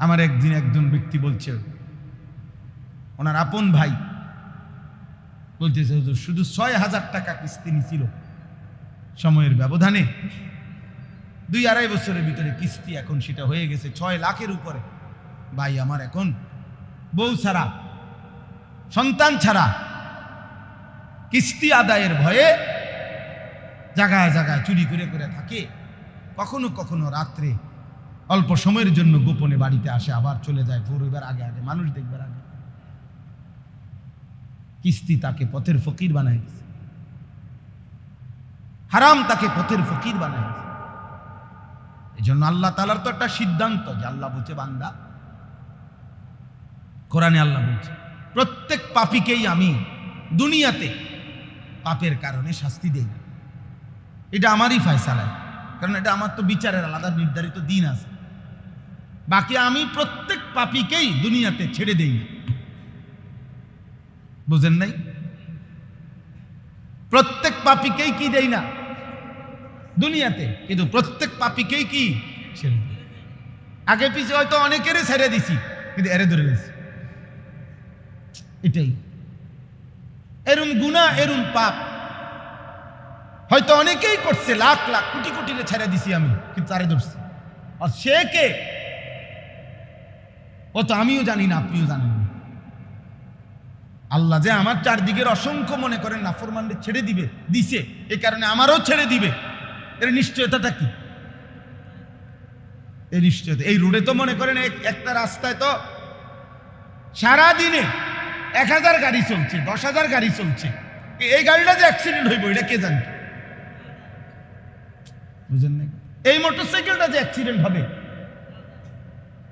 আমার একদিন একজন ব্যক্তি বলছে, ওনার আপন ভাই বলতেছে, হুজুর শুধু ৬,০০০ টাকা কিস্তি নিছিল, সময়ের ব্যবধানে ২-২.৫ বছরের ভিতরে কিস্তি এখন সেটা হয়ে গেছে ৬ লাখের উপরে। ভাই আমার এখন বউ ছাড়া, সন্তান ছাড়া, কিস্তি আদায়ের ভয়ে জায়গায় জায়গায় চুরি করে করে থাকে। কখনো কখনো রাত্রে অল্প সময়ের জন্য গোপনে বাড়িতে আসে, আবার চলে যায় পরিবার আগে আগে, মানুষ দেখবার আগে। কিস্তি তাকে পথের ফকির বানায় দিয়েছে, হারাম তাকে পথের ফকির বানায় দিয়েছে। এই জন্য আল্লাহ তাআলার তো একটা সিদ্ধান্ত, যে আল্লাহ বলছে, বান্দা, কোরআনে আল্লাহ বলছে, প্রত্যেক পাপীকেই আমি দুনিয়াতে পাপের কারণে শাস্তি দেই না। এটা আমারই ফয়সালা, কারণ এটা আমার তো বিচারের আলাদা নির্ধারিত দিন আছে। বাকি আমি প্রত্যেক পাপীকেই দুনিয়াতে ছেড়ে দেই না। বুঝেন নাই? প্রত্যেক পাপীকেই কি দেই না দুনিয়াতে, কিন্তু প্রত্যেক পাপীকেই কি ছেড়ে দিই। আগে পিছে হয়তো অনেকেরই ছেড়ে দিছি, কিন্তু এরে ধরে দিছি। এটাই এরম গুনাহ, এরম পাপ হয়তো অনেকেই করছে, লাখ লাখ কোটি কোটি ছেড়ে দিছি আমি, কিন্তু তারে ধরছি। আর সে কে, ও তো আমিও জানি না, আপনিও জানেন না। আল্লাহ যে আমার চারদিকের অসংখ্য মনে করেন নাফরমানদের ছেড়ে দিবে দিছে, এই কারণে আমারও ছেড়ে দিবে, এর নিশ্চয়তাটা কি? এই নিশ্চয়তা, এই রোডে তো মনে করেন একটা রাস্তায় তো সারাদিনে ১,০০০ গাড়ি চলছে, ১০,০০০ গাড়ি চলছে। এই গাড়িটা যে অ্যাক্সিডেন্ট হইব এটা কে জানতো? বুঝেন নাই? এই মোটরসাইকেলটা যে অ্যাক্সিডেন্ট হবে,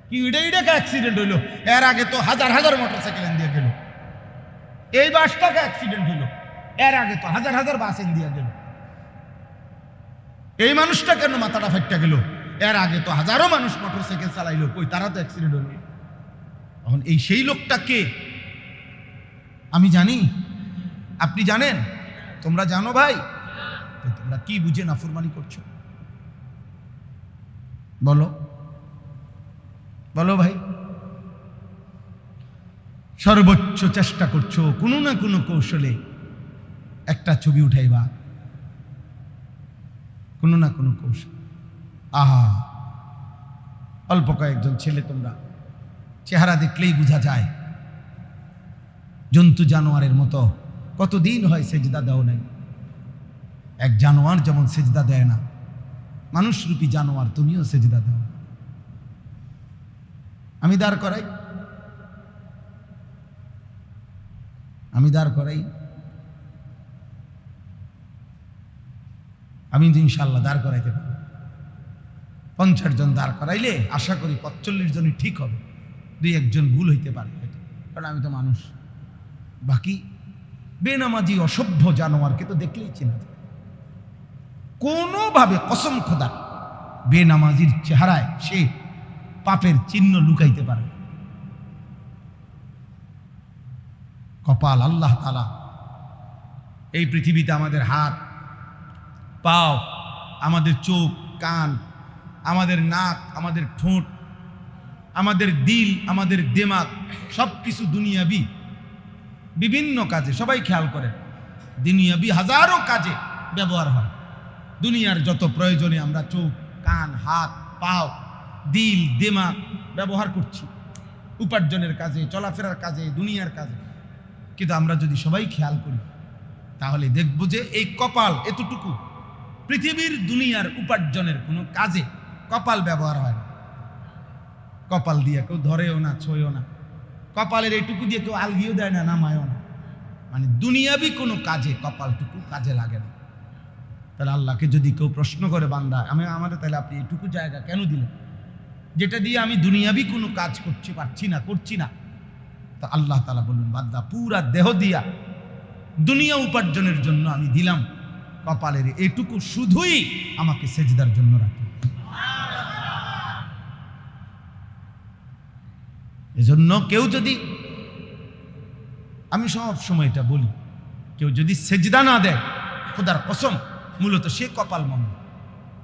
কি এটাকে অ্যাক্সিডেন্ট হইলো? এর আগে তো হাজার হাজার মোটরসাইকেল দিয়ে গেল। এই বাসটাকে অ্যাক্সিডেন্ট হইলো, এর আগে তো হাজার হাজার বাস দিয়ে গেল। এই মানুষটা কেন মাথাটা ফাইটটা গেল? এর আগে তো হাজারো মানুষ মোটরসাইকেল চালাইলো, কই তারা তো অ্যাক্সিডেন্ট হলো। এখন এই সেই লোকটা কে? আমি জানি, আপনি জানেন, তোমরা জানো ভাই। তোমরা কি বুঝে নাফরমানি করছো? বলো বলো ভাই। সর্বোচ্চ চেষ্টা করছো কোনো না কোনো কৌশলে একটা ছবি উঠাইবা, কোনো না কোনো কৌশল। আহা, অল্প কয়েকজন ছেলে, তোমরা চেহারা দেখলেই বোঝা যায় জন্তু জানোয়ারের মতো। কতদিন হয় সেজদা দাও নাই। এক জানোয়ার যেমন সেজদা দেয় না, মানুষরূপী জানোয়ার তুমিও সেজদা দাও। আমি দাঁড় করাই, আমি দাঁড় করাই, আমি ইনশাআল্লাহ দাঁড় করাইতে পারবো। 50 জন দাঁড় করাইলে আশা করি 45 জনই ঠিক হবে, 2-1 জন ভুল হইতে পারে, কারণ আমি তো মানুষ। বাকি বেনামাজি অসভ্য জানোয়ারকে তো দেখলেই চেনা যায়। কোনোভাবে কসম খোদা বেনামাজির চেহারায় সে পাপের চিহ্ন লুকাইতে পারে। কপাল আল্লাহ তাআলা এই পৃথিবীতে আমাদের হাত, পাও, আমাদের চোখ, কান, আমাদের নাক, আমাদের ঠোঁট, আমাদের দিল, আমাদের দিমাগ, সব কিছু দুনিয়াবি বিভিন্ন কাজে, সবাই খেয়াল করেন, দুনিয়াবি হাজারো কাজে ব্যবহার হয়। দুনিয়ার যত প্রয়োজনে আমরা চোখ, কান, হাত, পাও, দিল, দিমাগ ব্যবহার করছি উপার্জনের কাজে, চলাফেরার কাজে, দুনিয়ার কাজে। কিন্তু আমরা যদি সবাই খেয়াল করি তাহলে দেখব যে এই কপাল এতটুকু পৃথিবীর দুনিয়ার উপার্জনের কোনো কাজে কপাল ব্যবহার হয় না। কপাল দিয়ে কেউ ধরেও না, ছোঁয়ও না, কপালের এইটুকু দিয়ে কেউ আলগিও দেয় না, নামায়ও না। মানে দুনিয়াবি কোনো কাজে কপালটুকু কাজে লাগে না। তাহলে আল্লাহকে যদি কেউ প্রশ্ন করে, বান্দা আমাদের তাহলে আপনি এইটুকু জায়গা কেন দিলেন, যেটা দিয়ে আমি দুনিয়াবি কোনো কাজ করছি না, তা আল্লাহ তাআলা বললেন, বান্দা পুরা দেহ দিয়া দুনিয়া উপার্জনের জন্য আমি দিলাম, কপালের এটুকু শুধুই আমাকে সেজদার জন্য রাখি। এজন্য কেউ যদি, আমি সব সময় এটা বলি, কেউ যদি সেজদা না দেয়, খোদার কসম, মূলত সে কপাল মন্দ,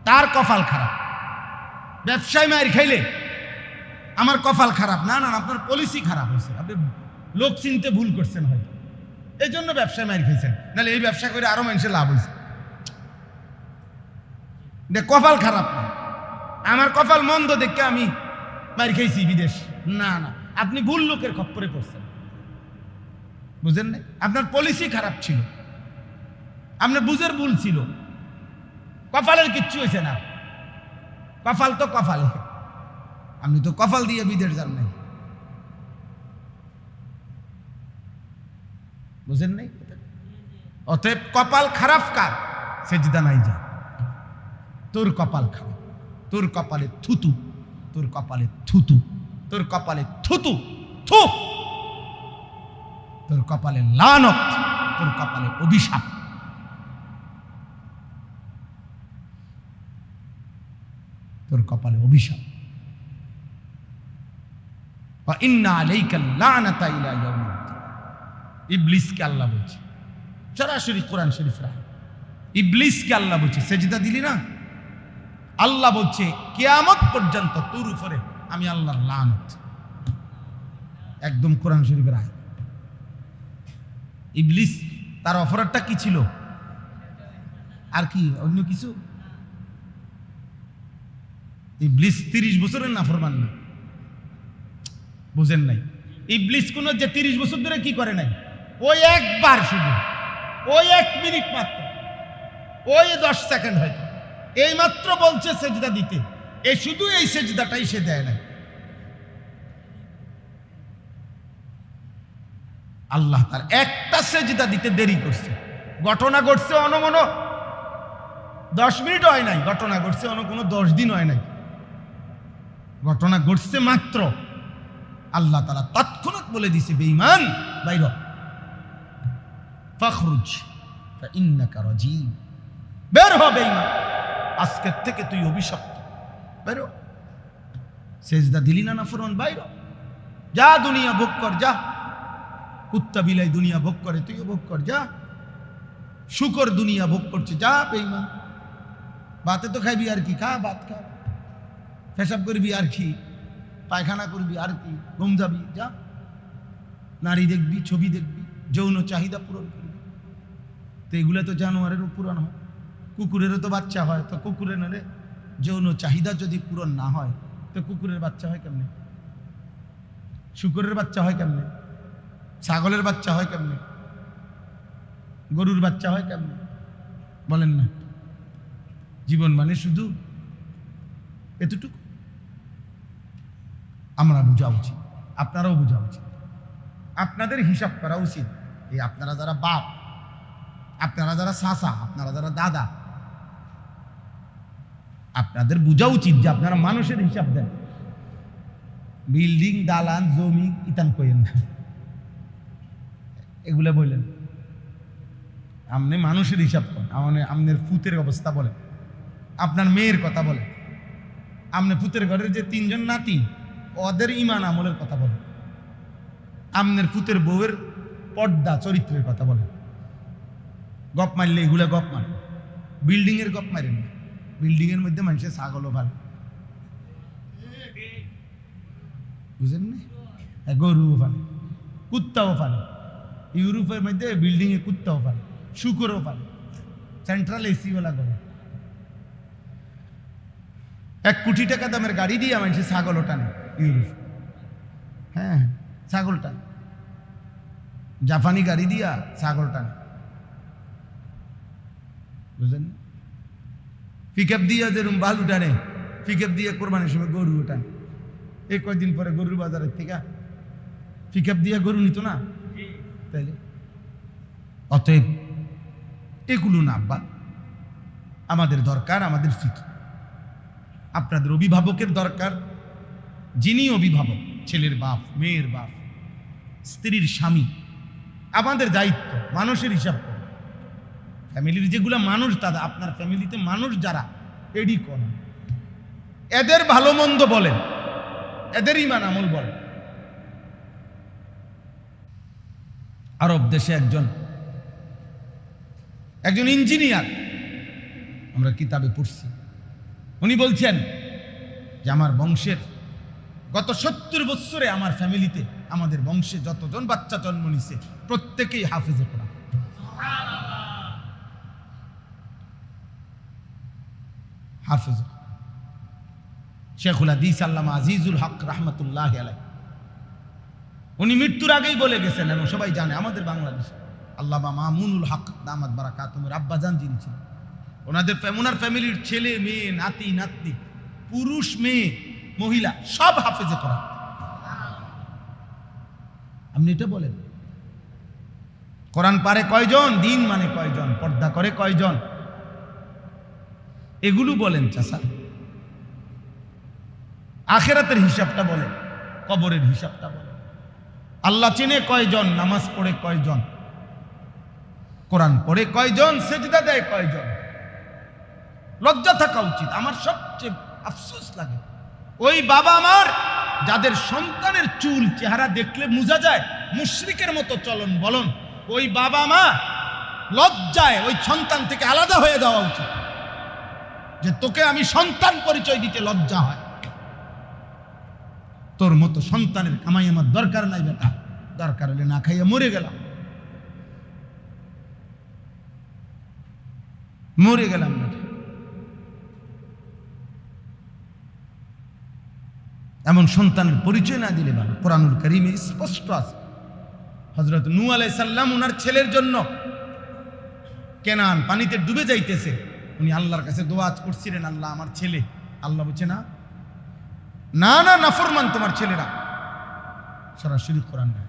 তার কপাল খারাপ। ব্যবসায় মায়ের খাইলে আমার কপাল খারাপ, না না, আপনার পলিসি খারাপ হয়েছে, আপনি লোক চিনতে ভুল করছেন হয়তো, এই জন্য ব্যবসায় মার খেয়েছেন, নাহলে এই ব্যবসা করে আরো মানুষের লাভ হয়েছে। কপাল খারাপ না, আমার কপাল মন্দ দেখে আমি মার খেয়েছি বিদেশ, না না, আপনি ভুল লোকের খপ্পরে পড়ছেন, বুঝেন না? আপনার পলিসি খারাপ ছিল, আপনার বুঝের ভুল ছিল, কপালের কিচ্ছু হয়েছে না, কপাল তো কপালে, আপনি তো কপাল দিয়ে বিদেশ যান নাই, বুঝেন নাই? অতএব কপাল খারাপ কার? সেজদা নাই যা, তোর কপাল খারাপ, তোর কপালে থুতু, তোর কপালে থুতু, তোর কপালে থুতু, থু, তোর কপালে লানত, তোর কপালে অভিশাপ। তোর কপালে অভিশাপ। ইন্না আলাইকাল লানাতা ইলা ইয়াউমিদ্দিন। ইবলিসকে আল্লাহ বলছে, সরাসরি কোরআন শরীফ রায়, ইবলিসকে আল্লাহ বলছে সেজদা দিলি না, আল্লাহ বলছে কিয়ামত পর্যন্ত তোর উপরে আমি আল্লাহর লানত, একদম কোরআন শরীফের আয়াত। ইবলিস তার অপরাধটা কি ছিল? আর কি অন্য কিছু? ইবলিস 30 বছরের নাফরমান না, বুঝেন নাই? ইবলিস কোন যে 30 বছর ধরে কি করে নাই, ওই একবার শুধু, ওই 1 মিনিট মাত্র, ওই 10 সেকেন্ড হয়তো, এই মাত্র বলছে সেজদা দিতে, এই শুধু এই সেজদাটাই সে দেয় না। আল্লাহ তার একটা সেজদা দিতে দেরি করছে। ঘটনা ঘটছে অনমন 10 মিনিট হয় নাই, ঘটনা ঘটছে অন কোনো 10 দিন হয় নাই, ঘটনা ঘটছে মাত্র। আল্লাহ তাআলা তৎক্ষণাৎ বলে দিছে, বেঈমান বাইর হ, ফাখরুজ ফাইন্নাকা রাজিম, বের হ বেঈমান, আজকের থেকে তুই অভিশপ্ত, বের হ। সেজদা দিলি না নাফরমান, বাইর হ, যা দুনিয়া ভোগ কর, যা। কুত্তা বিলাই দুনিয়া ভোগ করে, তুইও ভোগ কর, যা। শুকর দুনিয়া ভোগ করছে, যা বেঈমান। ভাতে তো খাইবি আর কি, খা, ভাত খা, পেশাব করবি আর কি, পায়খানা করবি আর কি, ঘুম যাবি, যা। নারী দেখবি, ছবি দেখবি, যৌন চাহিদা পূরণ করবি, তো এগুলো তো জানোয়ারেরও পূরণ হয়, কুকুরেরও তো বাচ্চা হয়, তো কুকুরের নালে যৌন চাহিদা যদি পূরণ না হয় তো কুকুরের বাচ্চা হয় কেমনে? শুকরের বাচ্চা হয় কেমনে? ছাগলের বাচ্চা হয় কেমনে? গরুর বাচ্চা হয় কেমনে? বলেন না। জীবন মানে শুধু এতটুকু। আমরা বোঝা উচিত, আপনারাও বোঝা উচিত, আপনাদের হিসাব করা উচিত। এই আপনারা যারা বাপ, আপনারা যারা চাচা, আপনারা যারা দাদা, আপনাদের বোঝা উচিত যে আপনারা মানুষের হিসাব দেন, বিল্ডিং, দালান, জমি ইতান কইেন না, এগুলা বললেন। আপনি মানুষের হিসাব করেন, আপনার ফুতের অবস্থা বলেন, আপনার মেয়ের কথা বলেন, আপনি ফুতের ঘরের যে 3 জন নাতি, ওদের ইমান আমলের কথা বলেন, আপনার ফুতের বউয়ের পর্দা চরিত্রের কথা বলেন। গপ মারলে এগুলা গপ মারে, বিল্ডিং এর গপ মারেন না। বিল্ডিং এর মধ্যে মানুষের ছাগলও ফালে, বুঝেন না? গরুও ফালে, কুত্তাও ফালে। ইউরোপের মধ্যে বিল্ডিং এ কুত্তাও ফালে, শুকরও ফালে, সেন্ট্রাল এসি ওলা করে। 1 কোটি টাকা দামের গাড়ি দিয়ে মানুষের ছাগল টানে ইউরোপ। হ্যাঁ, ছাগল টানে, জাপানি গাড়ি দিয়া ছাগল টানে, বুঝলেন? পিকআপ দিয়া যেরকম বালু টানে, পিকআপ দিয়ে কোরবানির সময় গরু টানে। এই কয়েকদিন পরে গরুর বাজারের থেকে পিকআপ দিয়ে গরু নিত না, তাইলে অতএব এগুলো না আব্বা, আমাদের দরকার, আমাদের ফিকির। আপনাদের অভিভাবকের দরকার, যিনি অভিভাবক, ছেলের বাপ, মেয়ের বাপ, স্ত্রীর স্বামী, আমাদের দায়িত্ব মানুষের হিসাব করে। ফ্যামিলির যেগুলো মানুষ, দাদা আপনার ফ্যামিলিতে মানুষ যারা, এডি কোন, এদের ভালো মন্দ বলেন, এদের ইমান আমল বলেন। আরব দেশে একজন ইঞ্জিনিয়ার, আমরা কিতাবে পড়ছি, উনি বলছেন যে আমার বংশের গত 70 বছরে আমার ফ্যামিলিতে, আমাদের বংশে যতজন বাচ্চা জন্ম নিছে প্রত্যেকেই হাফেজে কোরআন। হাফেজে শেখুল হাদিস আল্লামা আজিজুল হক রাহমাতুল্লাহি আলাইহি, উনি মৃত্যুর আগেই বলে গেছেন এবং সবাই জানে আমাদের বাংলাদেশে আল্লামা মামুনুল হক দামাত বারাকাতুহুর আব্বাজান যিনি ছিলেন, ওনার ফ্যামিলির ছেলে মেয়ে নাতি নাতনি পুরুষ মেয়ে মহিলা সব হাফেজে কোরআন। আপনি এটা বলেন কোরআন পারে কয়জন, দিন মানে কয়জন, পর্দা করে কয়জন, এগুলো বলেন চাচা। আখিরাতের হিসাবটা বলেন, কবরের হিসাবটা বলেন। আল্লাহ চিনে কয়জন, নামাজ পড়ে কয়জন, কোরআন পড়ে কয়জন, সেজদা দেয় কয়জন। লজ্জা থাকা উচিত। আমার সবচেয়ে আফসোস লাগে ওই বাবা মার যাদের সন্তানের চুল চেহারা দেখলে বোঝা যায় মুশরিকের মতো চলন বলন, ওই বাবা মা লজ্জায় ওই সন্তান থেকে আলাদা হয়ে যাওয়া উচিত, যে তোকে আমি সন্তান পরিচয় দিতে লজ্জা হয়। তোর মতো সন্তানের কামাই আমার দরকার নাই বেটা, দরকার হলে না খাইয়ে মরে গেলাম, মরে গেলাম বেটা। এমন সন্তানের পরিচয় না দিলে ভালো। কোরআনুল কারীমে স্পষ্ট আছে হযরত নূহ আলাইহিস সালাম ওনার ছেলের জন্য কেনান পানিতে ডুবে যাইতেছে, উনি আল্লাহর কাছে দোয়া করছিলেন, আল্লাহ আমার ছেলে। আল্লাহ বলছে না না না নাফরমান তোমার ছেলেরা। সরাসরি কোরআন না,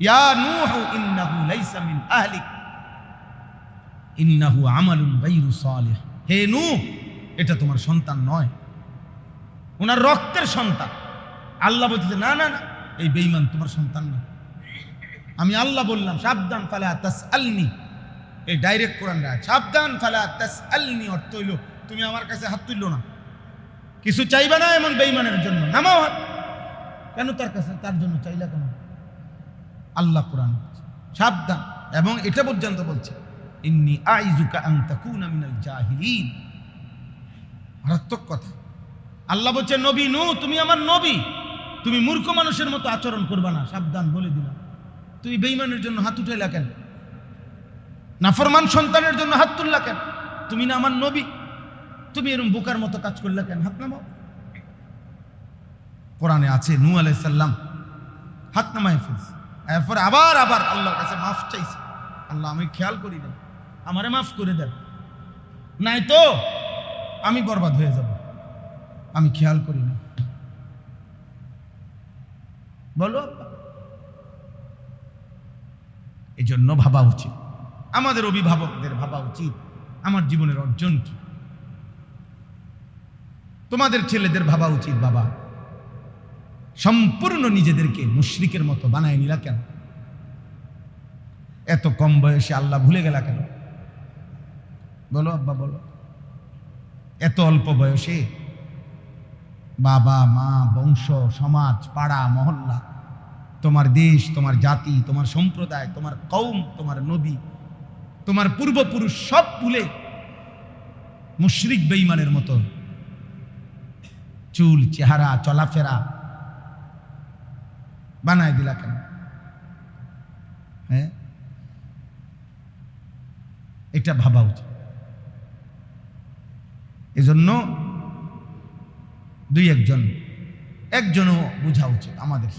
ইয়া নূহ ইন্নাহু লাইসা মিন আহলিক ইন্নাহু আমালুন গায়রু সালিহ। হে নূহ, এটা তোমার সন্তান নয়, ওনার রক্তের সন্তান। আল্লাহ বলছে না না না, এই বেঈমান তোমার সন্তান না। আমি আল্লাহ বললাম সাবধান, ফালা তাসআলনি, এই ডাইরেক্ট কোরআন রায়, সাবধান ফালা তাসআলনি অর্থ হইল তুমি আমার কাছে হাত তুললো না, কিছু চাইবে না এমন বেঈমানের জন্য, নামাও হাত। কেন তার কাছে, তার জন্য চাইলা কেন? আল্লাহ কোরআন সাবধান, এবং এটা পর্যন্ত বলছে ইন্নী আইযুকা আন তাকুনা মিনাল জাহিলিন। মারাত্মক কথা। আল্লাহ বলছে নবী নূহ তুমি আমার নবী, তুমি মূর্খ মানুষের মতো আচরণ করবা না, সাবধান বলে দিলাম। তুমি বেঈমানের জন্য হাত উঠাইলা কেন? নাফরমান সন্তানের জন্য হাত তুললা কেন? তুমি না আমার নবী, তুমি এরকম বোকার মতো কাজ করলা কেন? হাত নামাও। কোরআনে আছে নূহ আলাইহিস সালাম হাত নামায় ফেলছে, এরপর আবার আবার আল্লাহর কাছে মাফ চাইছে, আল্লাহ আমি খেয়াল করি না, আমারে মাফ করে দেন, নাই তো আমি বরবাদ হয়ে যাব, আমি খেয়াল করি না। বলো, এই জন্য ভাবা উচিত, আমাদের অভিভাবকদের ভাবা উচিত আমার জীবনের অর্জন কি। তোমাদের ছেলেদের ভাবা উচিত, বাবা সম্পূর্ণ নিজেদেরকে মুশরিকের মতো বানায় নিলা কেন? এত কম বয়সে আল্লাহ ভুলে গেলা কেন? বলো আব্বা বলো, এত অল্প বয়সে বাবা মা বংশ সমাজ পাড়া মহল্লা তোমার দেশ তোমার জাতি তোমার সম্প্রদায় তোমার কওম তোমার নবী তোমার পূর্বপুরুষ সব ভুলে মুশরিক বেঈমানের মতো চুল চেহারা চলাফেরা বানায় দিলা কেন? হ্যাঁ, এটা ভাবা উচিত। এজন্য দুই একজনও বোঝা উচিত আমাদের,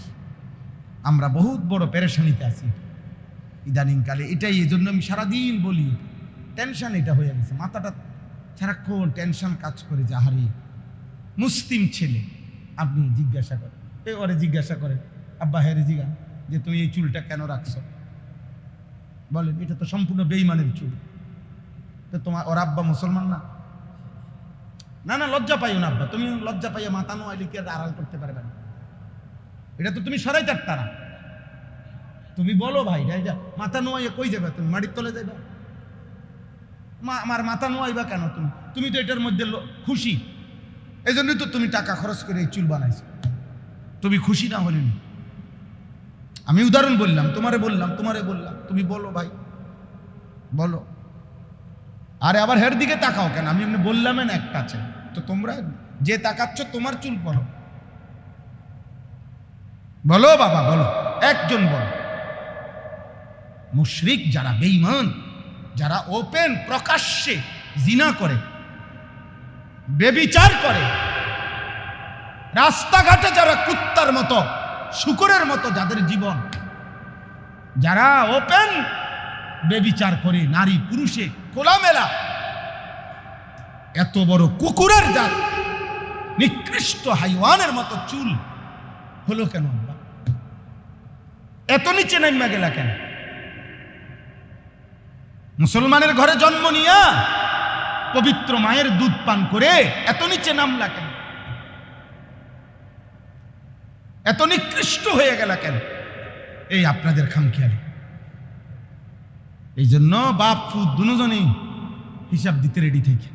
আমরা বহুত বড় পেরেশানিতে আছি ইদানিংকালে। এটাই এই জন্য আমি সারাদিন বলি, টেনশন এটা হয়ে গেছে, মাথাটা সারাক্ষণ টেনশন কাজ করে যে হারি মুসলিম ছেলে। আপনি জিজ্ঞাসা করেন, ওরে জিজ্ঞাসা করেন, আব্বা হেরে জিগান যে তুমি এই চুলটা কেন রাখছো, বলেন এটা তো সম্পূর্ণ বেঈমানের চুল, তো তোমার ওর আব্বা মুসলমান না? না না লজ্জা পাইও না আব্বা, তুমি লজ্জা পাইয়া মাথা নোয়াইলে কি আড়াল করতে পারবে না, এটা তো তুমি সরাই চারতা না। তুমি বলো ভাই মাথা নোয়াইয়া কই যাবে? তুমি মাটির তলে যাবে? আমার মাথা নোয়াইবা কেন? তুমি তো এটার মধ্যে খুশি, এই জন্যই তো তুমি টাকা খরচ করে এই চুল বানাইছো। তুমি খুশি না হলেন? আমি উদাহরণ বললাম, তোমারে বললাম, তুমি বলো ভাই বলো। আরে আবার হের দিকে তাকাও কেন? আমি এমনি বললাম না একটা আছে তো, তোমরা যে তাকাচ্ছ তোমার চুল পড়ো, বলো বাবা বলো, একজন বলো। মুশরিক যারা, বেঈমান যারা ওপেন প্রকাশ্যে জিনা করে, বেবিচার করে, রাস্তাঘাটে যারা কুত্তার মতো, শুকরের মতো যাদের জীবন, যারা ওপেন বেবিচার করে, নারী পুরুষে খোলামেলা, এত বড় কুকুরের জাত, নিকৃষ্ট হাইওয়ানের মতো চুল হলো কেন? এত নিচে নামা গেলা কেন? মুসলমানের ঘরে জন্ম নিয়া পবিত্র মায়ের দুধ পান করে এত নিচে নামলা কেন? এত নিকৃষ্ট হয়ে গেল কেন? এই আপনাদের খামখেয়ালি। এই জন্য বাপ ফুট দুজনেই হিসাব দিতে রেডি থেকে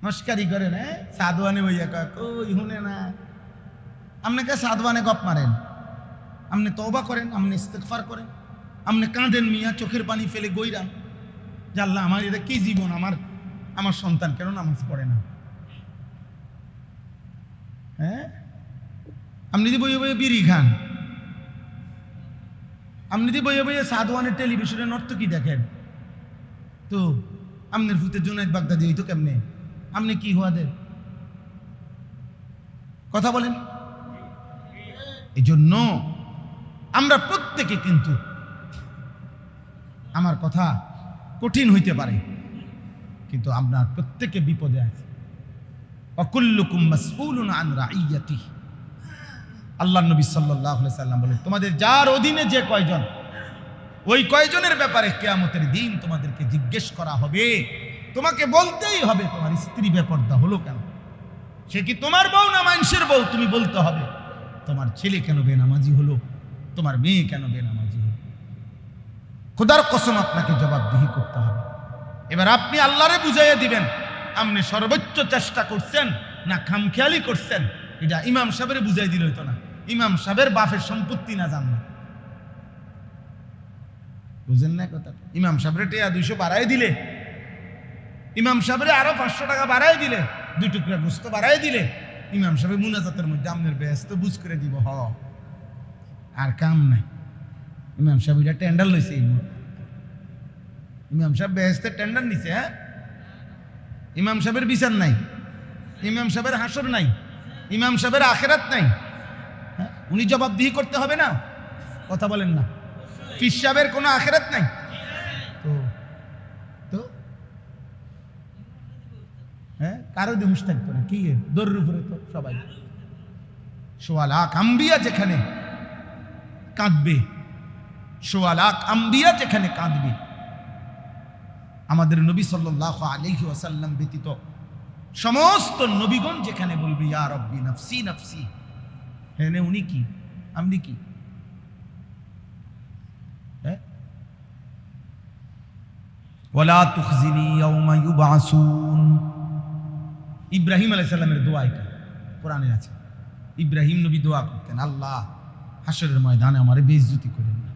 নস্কারি করেন। সাধুয়ানে বইয়া কই শুনে না, আপনাকে সাধুয়ানে গপ মারেন, আপনি তওবা করেন, আপনি ইস্তেগফার করেন, আপনি কাঁদেন মিয়া, চোখের পানি ফেলে গইরান যে আল্লাহ আমার এটা কি জীবন, আমার সন্তান কেন নামাজ পড়ে না? হ্যাঁ, আপনি যদি বইয়ে বইয়ে বিড়ি খান, আপনি যদি বইয়ে বইয়ে সাধুয়ানের টেলিভিশনে নর্তকী দেখেন, তো আপনার ভূতে জুনাইদ বাগদাদি এই তো কেমনে? আপনি কি হওয়া দেন? কথা বলেন। এই জন্য আমরা প্রত্যেকে, কিন্তু আমার কথা কঠিন হইতে পারে, কিন্তু আমরা প্রত্যেকে বিপদে আছি। ওয়াকুল্লুকুম মাসউলুন আন রাইয়াতিহি। আল্লাহ নবী সাল্লাল্লাহু আলাইহি সাল্লাম বলেন, তোমাদের যার অধীনে যে কয়জন, ওই কয়জনের ব্যাপারে কিয়ামতের দিন তোমাদেরকে জিজ্ঞেস করা হবে। তোমাকে বলতেই হবে তোমার স্ত্রী বেপরদা হলো কেন? সে কি তোমার বউ না মানুষের বউ? তুমি বলতে হবে। তোমার ছেলে কেন বেনামাজি হলো? তোমার মেয়ে কেন বেনামাজি হলো? খোদার কসম আপনাকে জবাবদিহি করতে হবে। এবার আপনি আল্লাহরে বুঝাইয়া দিবেন, আপনি সর্বোচ্চ চেষ্টা করছেন না খামখেয়ালি করছেন। এটা ইমাম সাহেবের বুঝাই দিল হইতো না? ইমাম সাহেবের বাপের সম্পত্তি না জাননা, বুঝেন না কথা? ইমাম সাহেবের টেয়া 200 বাড়াই দিলে, ইমাম সাহেবের আরো 500 টাকা বাড়াই দিলে, 2 টুকরা গোস্ত বাড়াই দিলে, ইমাম সাহেব মুনাজাতের মধ্যে আপনার ব্যস্ত বুঝ করে দিব। আর কাম নাই। ইমাম সাহেব এটা টেন্ডার লইছে, ইমাম সাহেব বেহেস্তের টেন্ডার নিছে। হ্যাঁ, ইমাম সাহেবের বিচার নাই, ইমাম সাহেবের হাসর নাই, ইমাম সাহেবের আখেরাত নাই। উনি জবাবদিহি করতে হবে না? কথা বলেন না? পীর সাহেবের কোনো আখেরাত নাই তো হ্যাঁ, কারো দিবস থাকতো না। কি দৌড়ের উপরে তো সবাই। 1.25 লাখ আম্বিয়া যেখানে কাঁদবে, 1.25 লাখ আম্বিয়া যেখানে কাঁদবে, আমাদের নবী সাল্লাল্লাহু আলাইহি ওয়াসাল্লাম ব্যতীত সমস্ত নবীগণ যেখানে বলবে ইয়া রব্বি নফসি নফসি, হ্যাঁ উনি কি, আপনি কি? ওয়ালা তুখজিনি ইয়াউমা ইউবআসুন। ইব্রাহিম আলাইহিস সালামের দোয়া, এটা কোরআনে আছে। ইব্রাহিম নবী দোয়া করতেন, আল্লাহ হাশরের ময়দানে আমারে বেইজ্জতি করেন না।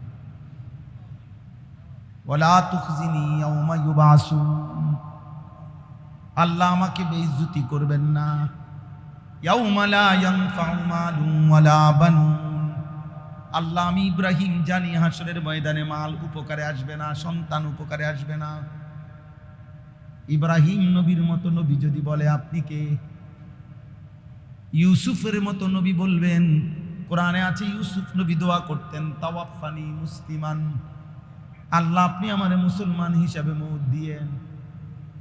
ওয়ালা তুখজিনি ইয়াউমা ইউবআসুন, আল্লাহ আমাকে বেইজ্জতি করবেন না। ইয়াউমা লা ইয়ানফাউ মালুন ওয়ালা বানুন, আল্লাহ আমি ইব্রাহিম জানি হাশরের ময়দানে মাল উপকারে আসবে না, সন্তান উপকারে আসবে না। ইব্রাহিম নবীর মতো নবী যদি বলে আপনি কে? ইউসুফের মতো নবী বলবেন। কোরআনে আছে ইউসুফ নবী দোয়া করতেন, তাওয়াফানি মুসলিমান, আল্লাহ আপনি আমারে মুসলমান হিসাবে মওত দিয়েন।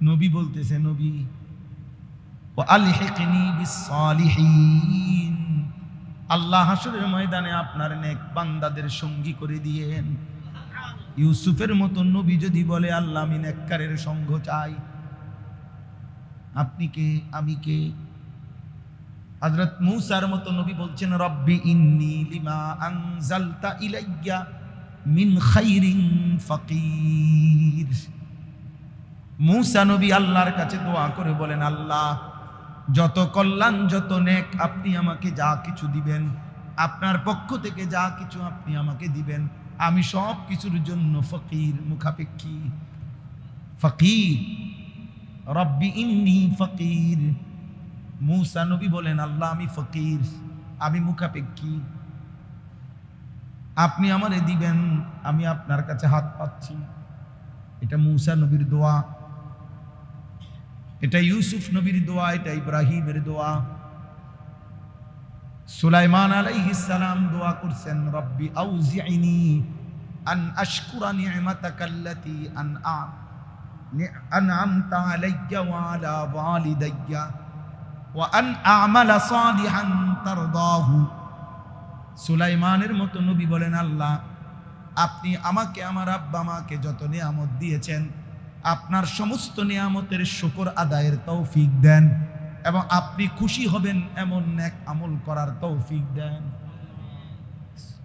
নবী বলতেছে, নবী ওয়া আলহিকনি বিস-সালিহিন, আল্লাহ হাশরের ময়দানে আপনার নেক বান্দাদের সঙ্গী করে দিয়েন। ইউসুফের মতো নবী যদি বলে আল্লাহ আমি নেককারের সঙ্গ চাই, আপনি কে, আমি কে? হযরত মূসার মতো নবী বলছেন রব্বি ইন্নী লিমা আনজালতা ইলাইয়া মিন খাইরিন ফাকির। মূসা নবী আল্লাহর কাছে দোয়া করে বলেন, আল্লাহ যত কল্যাণ যত নেক আপনি আমাকে যা কিছু দিবেন, আপনার পক্ষ থেকে যা কিছু আপনি আমাকে দিবেন, আমি সব কিছুর জন্য ফকির, মুখাপেক্ষী। ফকির, রব্বি ইন্নী ফকির। মূসা নবী বলেন আল্লাহ আমি ফকির, আমি মুখাপেক্ষী। আপনি আমারে দিবেন, আমি আপনার কাছে হাত পাচ্ছি। এটা মূসা নবীর দোয়া, এটা ইউসুফ নবীর দোয়া, এটা ইব্রাহিমের দোয়া। সুলাইমান আলাইহিস সালাম দোয়া করছেন, রব্বি আউজি'নি আন আশকুরা নি'মাতাকাল্লাতী আন'আমতা আলাইয়া ওয়া আলা ওয়ালিদাইয়া ওয়া আন আ'মালা সালিহান তারদাহু। সুলাইমানের মতো নবী বলেন, আল্লাহ আপনি আমাকে, আমার আব্বা মাকে যত নিয়ামত দিয়েছেন, আপনার সমস্ত নিয়ামতের শুকর আদায়ের তৌফিক দেন এবং আপনি খুশি হবেন এমন নেক আমল করার তৌফিক দেন।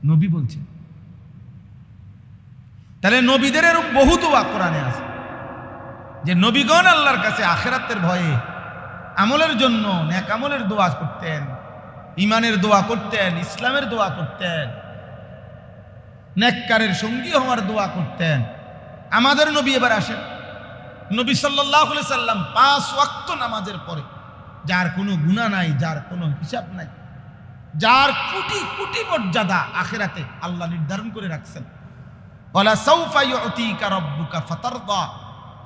নবী বলছেন। তাহলে নবীদের বহু দোয়া কোরআনে আছে যে নবীগণ আল্লাহর কাছে আখিরাতের ভয়ে আমলের জন্য নেক আমলের দোয়া করতেন, ঈমানের দোয়া করতেন, ইসলামের দোয়া করতেন, নেককারের সঙ্গী হওয়ার দোয়া করতেন। আমাদের নবী এবার আসেন, নবী সাল্লাল্লাহু আলাইহি সাল্লাম 5 ওয়াক্ত নামাজের পরে, যার কোনো গুনাহ নাই, যার কোনো হিসাব নাই, যার কোটি কোটি মর্যাদা আখিরাতে আল্লাহ নির্ধারণ করে রাখছেন। ওয়ালা সাউফা ইউতিকা রাব্বুকা ফাতারদা,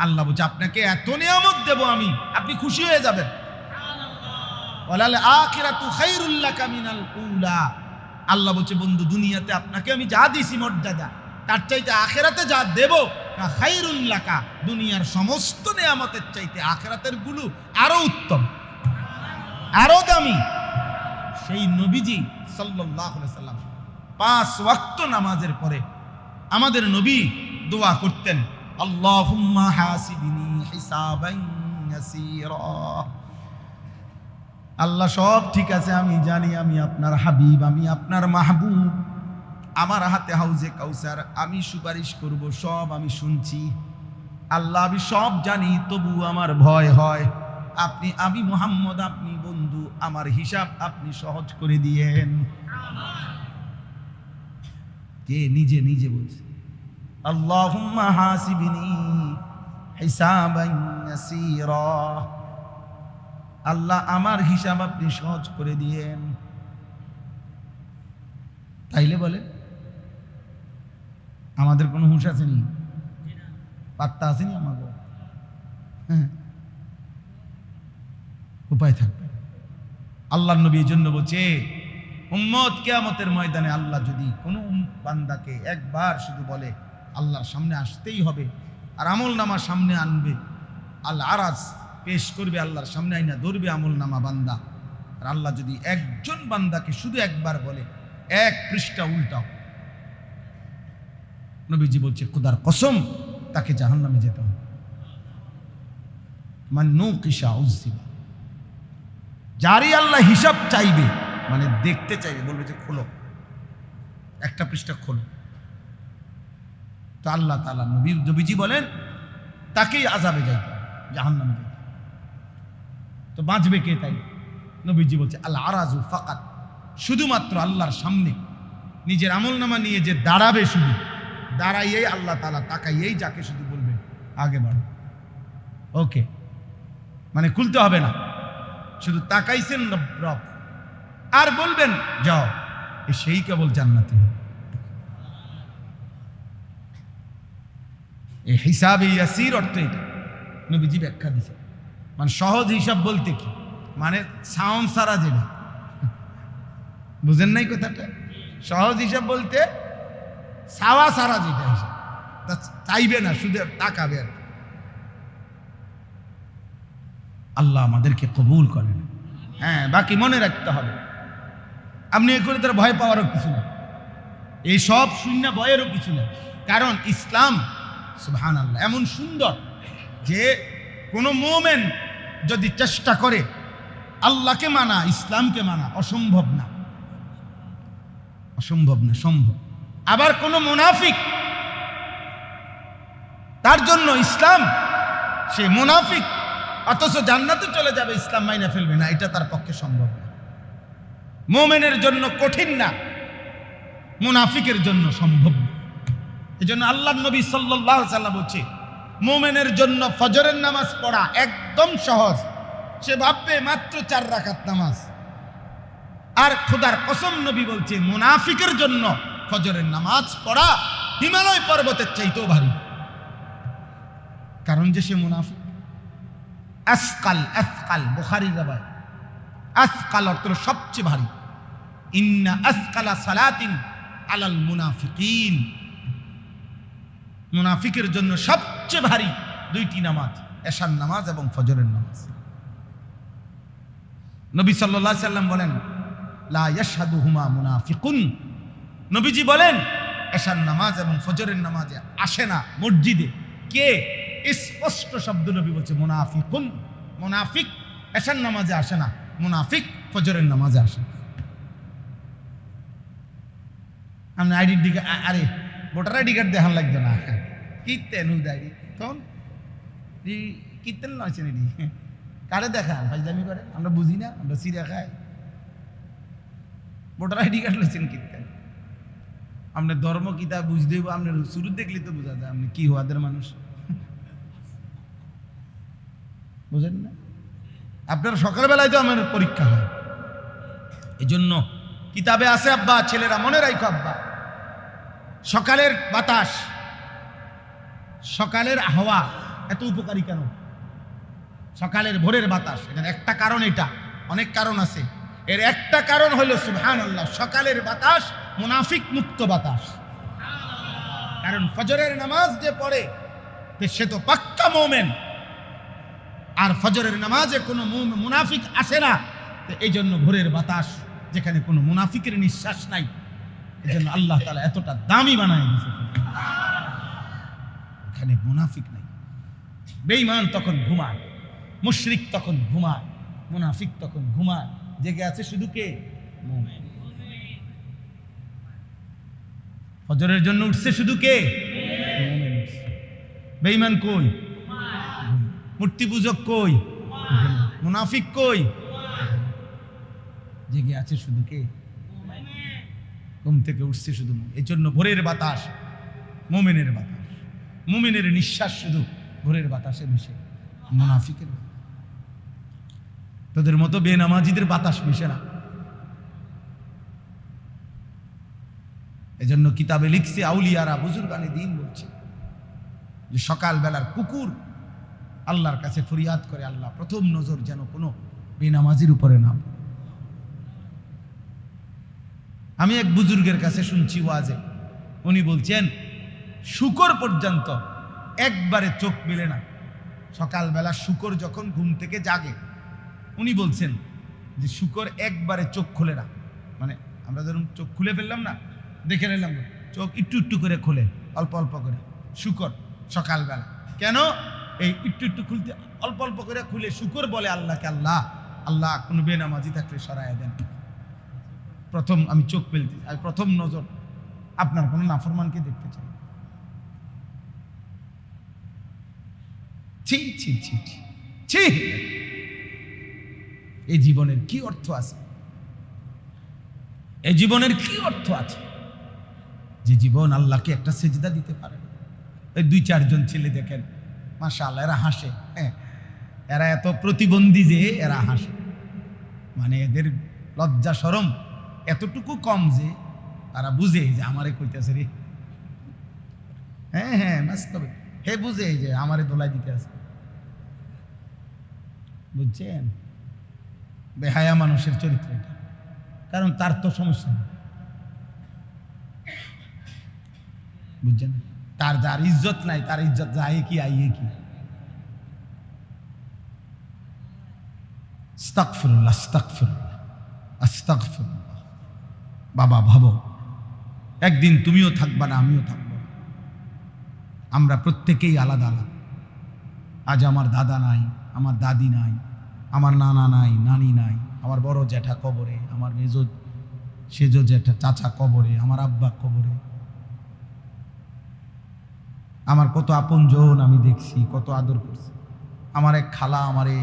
আল্লাহ বলছে আপনাকে এত নিয়ামত দেব আমি, আপনি খুশি হয়ে যাবেন। ওয়ালাল আখিরাতু খায়রুল লাকা মিনাল উলা, আল্লাহ বলছে বন্ধু দুনিয়াতে আপনাকে আমি যা দিছি মর্যাদা, তার চাইতে আখিরাতে যা দেব খায়রুল লাকা, দুনিয়ার সমস্ত নিয়ামতের চাইতে আখিরাতের গুলো আরো উত্তম, আরো দামি। সেই নবীজি সাল্লাল্লাহু আলাইহি সাল্লাম 5 ওয়াক্ত নামাজের পরে আমাদের নবী দোয়া করতেন, আল্লাহুম্মা হাসিবনি হিসাবান ইয়াসীরা। আল্লাহ সব ঠিক আছে, আমি জানি আমি আপনার হাবিব, আমি আপনার মাহবুব, আমার হাতে হাউজে কাউসার, আমি সুপারিশ করব, সব আমি শুনছি। আল্লাহ আমি সব জানি, তবু আমার ভয় হয়। আপনি, আমি মুহাম্মদ, আপনি বন্ধু, আমার হিসাব আপনি সহজ করে দিয়েন। কে? নিজে নিজে বলছে, আল্লাহুম্মা হাসিবনি হিসাবান ইয়াসীরা, আল্লাহ আমার হিসাব আপনি সহজ করে দিয়েন। তাইলে বলে আমাদের কোনো হুঁশ আসেনি, পাত্তা আসেনি আমাদের? হ্যাঁ, উপায় থাকবে। আল্লাহর নবী এই জন্য বলছে, উম্মত কিয়ামতের ময়দানে আল্লাহ যদি কোনো বান্দাকে একবার শুধু বলে আল্লাহর সামনে আসতেই হবে, আর আমল নামা সামনে আনবে, আল্লাহ আরাজ পেশ করবে, আল্লাহর সামনে আইনা ধরবে আমল নামা বান্দা, আর আল্লাহ যদি একজন বান্দাকে শুধু একবার বলে 1 পৃষ্ঠা উল্টাও, নবীজি বলছে খোদার কসম তাকে জাহান্নামে যেতে হবে। মান নুকিশা উযিবা, যারই আল্লাহ হিসাব চাইবে, মানে দেখতে চাইবে, বলবে যে খোলো 1টা পৃষ্ঠা খোলো, তো আল্লাহ তাআলা নবীজি বলেন তাকেই আযাবে যাইতে হবে, জাহান্নামে যাইতে। তো বাঁচবে কে? তাই নবীজি বলছে আল আরাজু ফাকাত, শুধুমাত্র আল্লাহর সামনে নিজের আমলনামা নিয়ে যে দাঁড়াবে, শুধু দাঁড়াইয়েই আল্লাহ তাআলা তাকাইয়েই যাকে শুধু বলবে আগে বাড়ো, ওকে, মানে খুলতে হবে না, শুধু তাকাইছেন রব আর বলবেন যাও, সেই কেবল জান্নাতি। এই হিসাবে ইয়াসির অর্থ এটা নবীজি ব্যাখ্যা দিয়েছে। মানে সহজ হিসাব বলতে কি, মানে সাউন্ড সারা যেটা, বুঝেন নাই কথাটা? সহজ হিসাব বলতে সাওয়া সারা যেটা হিসাব, তা চাইবে না, শুধু তাকাবে আর। আল্লাহ আমাদেরকে কবুল করেন। হ্যাঁ, বাকি মনে রাখতে হবে, আপনি এ করে তার ভয় পাওয়ারও কিছু না, এই সব শূন্য ভয়েরও কিছু না। কারণ ইসলাম সুবহানাল্লাহ এমন সুন্দর যে কোনো মুমিন যদি চেষ্টা করে আল্লাহকে মানা, ইসলামকে মানা, অসম্ভব না, অসম্ভব না, সম্ভব। আবার কোনো মুনাফিক, তার জন্য ইসলাম, সে মুনাফিক অথচ জান্নাতে চলে যাবে, ইসলাম মাইনা ফেলবে না, এটা তার পক্ষে সম্ভব না। মুমিনের জন্য কঠিন না, মুনাফিকের জন্য সম্ভব না। এজন্য আল্লাহর নবী সাল্লাল্লাহু আলাইহি ওয়াসাল্লাম বলছে মুমিনের জন্য ফজরের নামাজ পড়া একদম সহজ, সে ভাববে মাত্র 4 রাকাত নামাজ। আর খোদার কসম নবী বলছে মুনাফিকের জন্য ফজরের নামাজ পড়া হিমালয় পর্বতের চাইতেও ভারী। কারণ যে সে মুনাফিক। আসকাল, আসকাল বুখারীর রাবায়, আসকাল অর্থ সবচেয়ে ভারী। ইন্না আসকালা সালাতিন আলাল মুনাফিকিন, মুনাফিকের জন্য সবচেয়ে ভারী দুইটি নামাজ, এশার নামাজ এবং ফজরের নামাজ। নবী সাল্লাল্লাহু আলাইহি সাল্লাম বলেন লা ইয়াশহাদুহুমা মুনাফিকুন, নবীজি বলেন এশার নামাজ এবং ফজরের নামাজে আসে না মসজিদে কে? স্পষ্ট শব্দ নবী বলছে মুনাফিকুন, মুনাফিক এশার নামাজে আসে না, মুনাফিক ফজরের নামাজে আসে। আমি আইডির দিকে আরে ভোটার আইডি কার্ড দেখান লাগবে না, কিতেন আইডি তখন কিতেন নয়ছেন এটি কারে দেখান ফাজলামি করে, আমরা বুঝি না, আমরা সিরিয়া খাই। ভোটার আইডি কার্ড লইছেন কিতেন, আপনার ধর্ম কিতা বুঝতে হইব, আপনার শুরু দেখলে তো বোঝা যায় আপনি কি হওয়াদের মানুষ, বুঝেন না? আপনার সকালবেলায় তো আমার পরীক্ষা হয়, এই জন্য কিতাবে আছে আব্বা, ছেলেরা মনে রাখো আব্বা, সকালের বাতাস, সকালের হাওয়া এত উপকারী কেন? সকালের ভোরের বাতাস, এটার একটা কারণ, এটা অনেক কারণ আছে, এর একটা কারণ হলো সুবহানাল্লাহ, সকালের বাতাস মুনাফিক মুক্ত বাতাস। কারণ ফজরের নামাজ যে পড়ে সে তো পাক্কা মুমিন, আর ফজরের নামাজে কোনো মুনাফিক আসে না, এই জন্য ভোরের বাতাস যেখানে কোনো মুনাফিকের নিঃশ্বাস নাই, এই জন্য আল্লাহ তাআলা এতটা দামি বানায় দিয়েছে, এখানে মুনাফিক নাই। বেঈমান তখন ঘুমায়, মুশরিক তখন ঘুমায়, মুনাফিক তখন ঘুমায়, জেগে আছে শুধু কে? মুমিন। ফজরের জন্য উঠছে শুধু কে? মুমিন। বেঈমান কই? মূর্তি পূজক কই? মুনাফিক কই? জেগে আছে শুধু কে? ঘুম থেকে উঠছে শুধু। এই জন্য ভোরের বাতাস মুমিনের বাতাস, মুমিনের নিঃশ্বাস শুধু ভোরের বাতাসে মিশে, মুনাফিকের তোদের মতো বেনামাজিদের বাতাস মিশে না। এজন্য কিতাবে লিখছে আউলিয়ারা, বুজুর্গানে দিন বলছে যে সকাল বেলার কুকুর আল্লাহর কাছে ফরিয়াদ করে, আল্লাহ প্রথম নজর যেন কোনো বেনামাজির উপরে না। আমি এক বুজুর্গের কাছে শুনছি ওয়াজে, উনি বলছেন শুকর পর্যন্ত একবারে চোখ মেলে না, সকালবেলা শুকর যখন ঘুম থেকে জাগে, উনি বলছেন যে শুকর একবারে চোখ খুলে না, মানে আমরা যখন চোখ খুলে ফেললাম না, দেখে নিলাম চোখ একটু একটু করে খোলে, অল্প অল্প করে শুকর সকালবেলা। কেন? এই একটু একটু খুলতে অল্প অল্প করে খুলে শুকর বলে আল্লাহকে, আল্লাহ আল্লাহ কোনো বেনামাজি থাকলে সরাইয়া দেন, প্রথম আমি চোখ ফেলতে, প্রথম নজর আপনার কোনো নাফরমানকে দেখতে চাই। ছি ছি ছি ছি, এই জীবনের কি অর্থ আছে? এই জীবনের কি অর্থ আছে যে জীবন আল্লাহকে একটা সেজদা দিতে পারে? এই 2-4 ছেলে দেখেন মাশাআল্লাহ, এরা হাসে, হ্যাঁ এরা এত প্রতিবন্ধী যে এরা হাসে, মানে এদের লজ্জা শরম এতটুকু কম যে তারা বুঝে যে আমারে কইতেছে রে, হ্যাঁ হ্যাঁ বাস্তবে হে বুঝে যে আমারে দোলাই দিতে আছে, বুঝছেন? বেহায়া মানুষের চরিত্র এটা, কারণ তার তো সমস্যা নেই, বুঝছেন? তার যার ইজ্জত নাই, তার ইজ্জত যায় কি আইয়ে কি। আস্তাগফিরুল্লাহ, আস্তাগফিরুল্লাহ, আস্তাগফিরুল্লাহ। বাবা ভাবো, একদিন তুমিও থাকবা না, আমিও থাকবো, আমরা প্রত্যেকেই আলাদা আলাদা। আজ আমার দাদা নাই, আমার দাদি নাই, আমার নানা নাই, নানি নাই, আমার বড় জ্যাঠা কবরে, আমার সেজ জ্যাঠা চাচা কবরে, আমার আব্বা কবরে, আমার কত আপনজন আমি দেখছি, কত আদর করছি। আমার এক খালা আমারে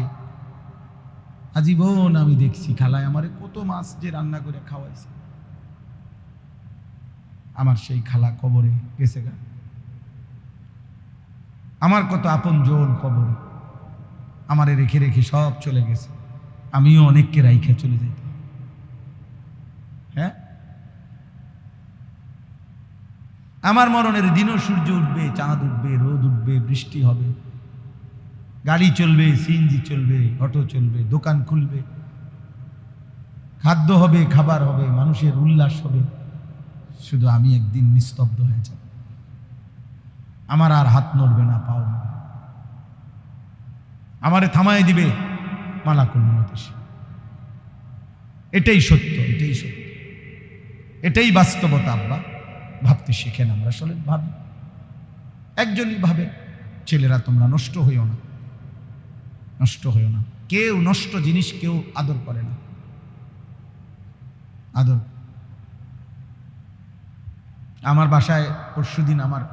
আজীবন আমি দেখছি, খালায় আমারে কত মাছ যে রান্না করে খাওয়াইছে। আমার সেই খালা কবরে গেছে গা, আমার কত আপনজন কবরে আমারে রেখে রেখে সব চলে গেছে, আমিও অনেককে রাইখা চলে যাইতাম। হ্যাঁ আমার মরণের দিনও সূর্য উঠবে, চাঁদ উঠবে, রোদ উঠবে, বৃষ্টি হবে, গাড়ি চলবে, সিএনজি চলবে, অটো চলবে, দোকান খুলবে, খাদ্য হবে, খাবার হবে, মানুষের উল্লাস হবে। শুধু আমি একদিন নিস্তব্ধ হয়ে যাব, আমার আর হাত নড়বে না, পাও নড়বে, আমারে থামায় দিবে মালাকুল মউত এসে। এটাই সত্য, এটাই সত্য, এটাই বাস্তবতা। আব্বা ভাবতে শিখেন। আমরা আসলে ভাবি, একজনই ভাবে। ছেলেরা তোমরা নষ্ট হইও না, নষ্ট হইও না। কেউ নষ্ট জিনিস কেউ আদর করে না, আদর। আমার বাসায় পরশুদিন আমার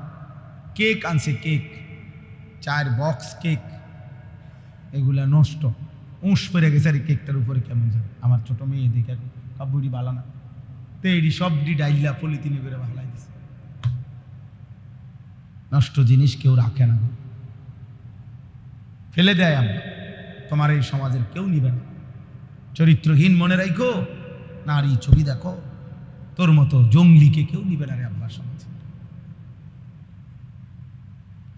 কেক আনছে, কেক 4 বক্স কেক, এগুলা নষ্ট, উঁশ পড়ে গেছে। আর কেকটার উপরে কেমন যায়, আমার ছোট মেয়ে দেখে কাবুড়ি বালানা তেড়ি সবডি ডাইলা পলিথিনে করে ভালাই দিছে। নষ্ট জিনিস কেউ রাখে না, ফেলে দেয়। আমরা তোমার এই সমাজের কেউ নিবে না। চরিত্রহীন মনে রাখো, নারী ছবি দেখো, তোর মতো জঙ্গলিকে কেউ নিবে না রে আব্বা, সমাজে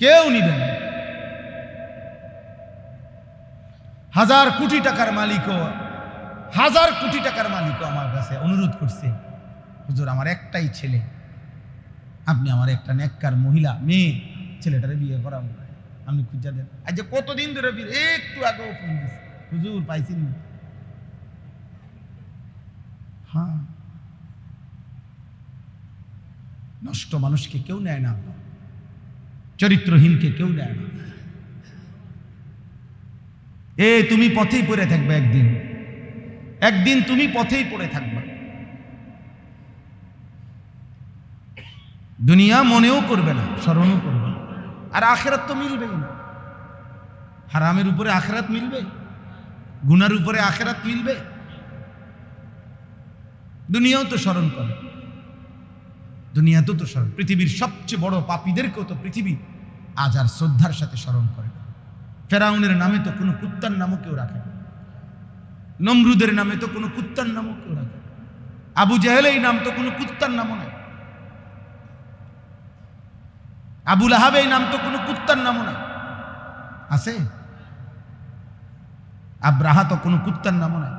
কেউ নিবে না। 1000 কোটি টাকার মালিকও, 1000 কোটি টাকার মালিকও আমার কাছে অনুরোধ করছে, হুজুর আমার একটাই ছেলে, আপনি আমার একটা নেককার মহিলা মেয়ে ছেলেটারে বিয়ে করাবো, আপনি খুঁজা দেন। আজ যে কতদিন ধরে বিয়ে, একটু আগেও ফোন দিচ্ছে, হুজুর পাইছেন। হ্যাঁ, নষ্ট মানুষকে কেউ নেয় না, চরিত্রহীনকে কেউ নেয় না। তুমি পথেই পড়ে থাকবে, একদিন একদিন তুমি পথেই পড়ে থাকবে। দুনিয়া মনেও করবে না, স্মরণও করবে না। আর আখিরাত তো মিলবেই না। হারামের উপরে আখিরাত মিলবে, গুনার উপরে আখিরাত মিলবে। দুনিয়াও তো স্মরণ করে, দুনিয়াতেও তো স্মরণ। পৃথিবীর সবচেয়ে বড় পাপীদেরকেও তো পৃথিবী আজ আর শ্রদ্ধার সাথে স্মরণ করে। ফেরাউনের নামে তো কোনো কুত্তার নামও কেউ রাখে না, নমরুদের নামে তো কোনো কুত্তার নামও কেউ রাখে না, আবু জাহেল এই নাম তো কোনো কুত্তার নামও নাই, আবুল আহাব এই নাম তো কোনো কুত্তার নামও নাই। আছে? আব্রাহা তো কোনো কুত্তার নামও নাই,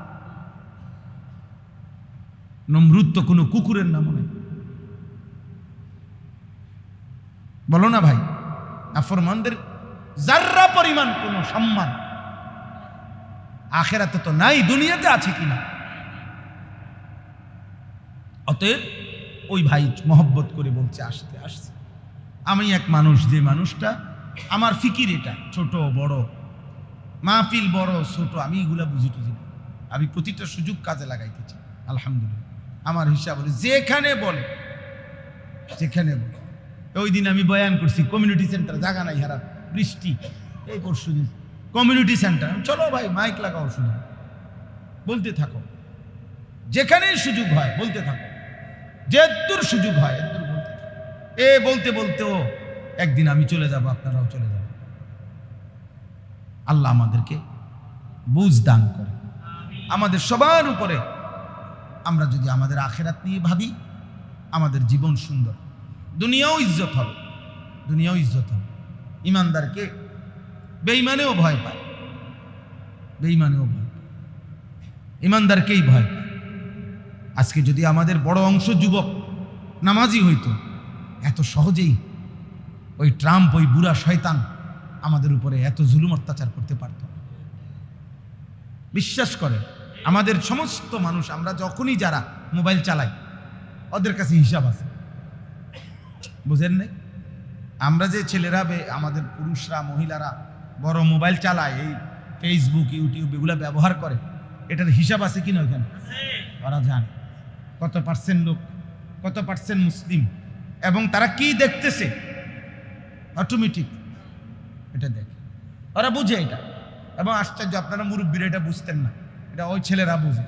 নমরুদ তো কোনো কুকুরের নামও নাই। বলো না ভাই, নাফরমানদের যার্রা পরিমাণ কোনো সম্মান আখিরাতে তো নাই, দুনিয়াতে আছে কিনা। অতএব ওই ভাই মহব্বত করে বলছে, আসতে আসছে। আমি এক মানুষ, যে মানুষটা আমার ফিকির এটা, ছোট বড় মাহফিল, বড় ছোট, আমি এগুলা বুঝি টুঝি না। আমি প্রতিটা সুযোগ কাজে লাগাইতে চাই। আলহামদুলিল্লাহ আমার হিসাব হলো যেখানে বলে, যেখানে বলে। ওই দিন আমি বয়ান করছি কমিউনিটি সেন্টার, জায়গা নাই, হারা বৃষ্টি, এই পরশু দিন কমিউনিটি সেন্টার। চলো ভাই মাইক লাগাও, শুধু বলতে থাকো, যেখানেই সুযোগ হয় বলতে থাকো, যেদূর সুযোগ হয় এদূর বলতে থাকো। বলতে বলতেও একদিন আমি চলে যাব, আপনারাও চলে যাবেন। আল্লাহ আমাদেরকে বুঝ দান করে। আমাদের সবার উপরে আমরা যদি আমাদের আখিরাত নিয়ে ভাবি, আমাদের জীবন সুন্দর, দুনিয়াও ইজ্জত হবে, দুনিয়াও ইজ্জত হবে। ইমানদারকে বেঈমানেও ভয় পায়, বেঈমানেও ভয় পায়, ইমানদারকেই ভয় পায়। আজকে যদি আমাদের বড় অংশ যুবক নামাজি হইতো, এত সহজেই ওই ট্রাম্প, ওই বুড়া শয়তান আমাদের উপরে এত জুলুম অত্যাচার করতে পারত। বিশ্বাস করে আমাদের সমস্ত মানুষ, আমরা যখনই যারা মোবাইল চালাই, ওদের কাছে হিসাব আছে, বুঝেন নাই? আমরা যে ছেলেরা, আমাদের পুরুষরা, মহিলারা বড় মোবাইল চালায়, এই ফেসবুক, ইউটিউব এগুলা ব্যবহার করে, এটার হিসাব আছে কিনা ওখানে? ওরা জানে কত পার্সেন্ট লোক, কত পার্সেন্ট মুসলিম, এবং তারা কি দেখতেছে, অটোমেটিক এটা দেখে, ওরা বুঝে এটা। এবং আশ্চর্য, আপনারা মুরব্বীরা এটা বুঝতেন না, এটা ওই ছেলেরা বুঝে,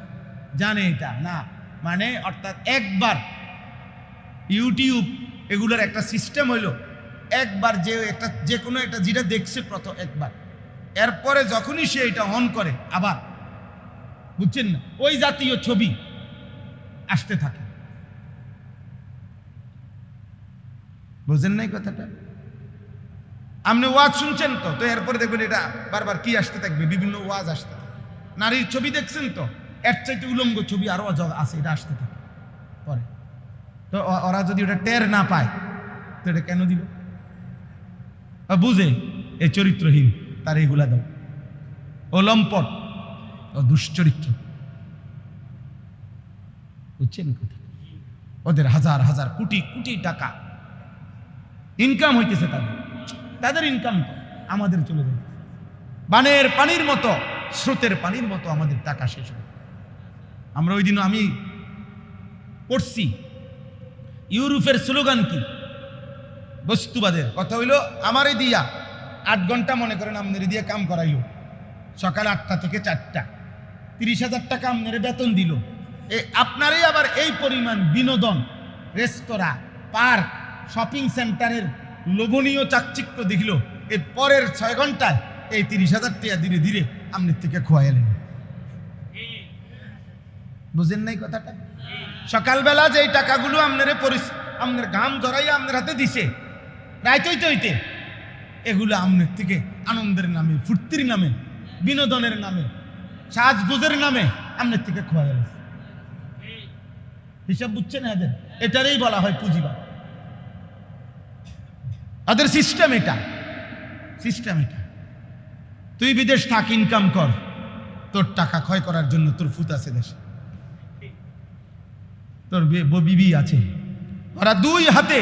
জানে এটা না। মানে অর্থাৎ একবার ইউটিউব এগুলোর একটা সিস্টেম হইলো, একবার যে কোনো একটা যেটা দেখছে প্রথম একবার, এরপরে যখনই সে এটা অন করে, আবার বুঝছেন না, ওই জাতীয় ছবি আসতে থাকে। বুঝেন নাই কথাটা? আপনি ওয়াজ শুনছেন তো, তো এরপরে দেখবেন এটা বারবার কি আসতে থাকবে, বিভিন্ন ওয়াজ আসতে থাকবে। নারীর ছবি দেখছেন তো, এর চাইতে উলঙ্গ ছবি আরো আছে, এটা আসতে থাকে পরে। তো ওরা যদি ওটা টের না পায় তো এটা কেন দিব? বুঝে এই চরিত্রহীন, তার এইগুলা দাও। ও লম্পট, ও দুশ্চরিত্র। বুঝছেন কথা? ওদের হাজার হাজার কোটি কোটি টাকা ইনকাম হইতেছে, তাদের ইনকাম তো আমাদের চলে যায় বানের পানির মতো, স্রোতের পানির মতো আমাদের টাকা শেষ হয়। আমরা ওই দিন আমি পড়ছি, ইউরোপের স্লোগান কি? বস্তুবাদের কথা হইল, আমারে দিয়া 8 ঘন্টা মনে করেন আপনারে দিয়ে কাম করাইল, সকাল 8টা থেকে 4টা, 30,000 টাকা আপনারে বেতন দিল। আপনারই আবার এই পরিমাণ বিনোদন, রেস্তোরাঁ, পার্ক, শপিং সেন্টারের লোভনীয় চাকচিক্য দেখিল, এর পরের 6 ঘন্টায় এই 30,000 টাকা ধীরে ধীরে আপনার থেকে খোয়াইলেন। বুঝেন নাই কথাটা? সকালবেলা যে টাকাগুলো আপনার ঘাম জড়াইয়া আপনার হাতে দিছে, রাইত হইতে হইতে এগুলো আপনার থেকে আনন্দের নামে, ফুর্তির নামে, বিনোদনের নামে, সাজগোজের নামে আপনার থেকে খোয়া গেল। হিসাব বুঝছেন এদের? এটারই বলা হয় পুঁজিবাদ। তাদের সিস্টেম এটা, সিস্টেম এটা। তুই বিদেশ থাক, ইনকাম কর, তোর টাকা ক্ষয় করার জন্য তোর ফুত আছে দেশে, তোর বিবি আছে, ওরা 2 হাতে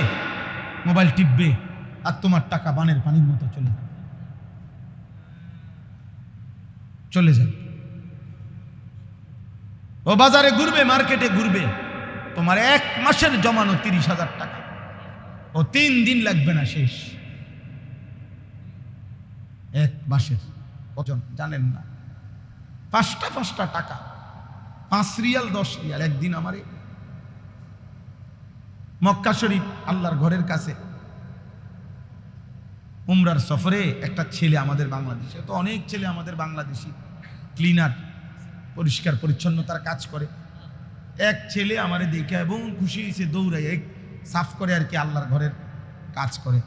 মোবাইল টিপবে, আর তোমার টাকা বানের পানির মতো চলে যাবে। ও বাজারে ঘুরবে, মার্কেটে ঘুরবে, তোমার 1 মাসের জমানো 30,000 টাকা ও 3 দিন লাগবে না শেষ। 1 মাসের ওজন জানেন না? 5টা টাকা, 5 রিয়াল 10 রিয়াল। একদিন আমারে মক্কা শরীফ আল্লাহর ঘরের কাছে উমরার সফরে একটা ছেলে আমাদের বাংলাদেশে, তো অনেক ছেলে আমাদের বাংলাদেশি ক্লিনার, পরিষ্কার পরিচ্ছন্নতার কাজ করে। এক ছেলে আমারে দেখে এবং খুশি হয়েছে, দৌড়াই সাফ করে আর কি, আল্লাহর ঘরের কাজ করে,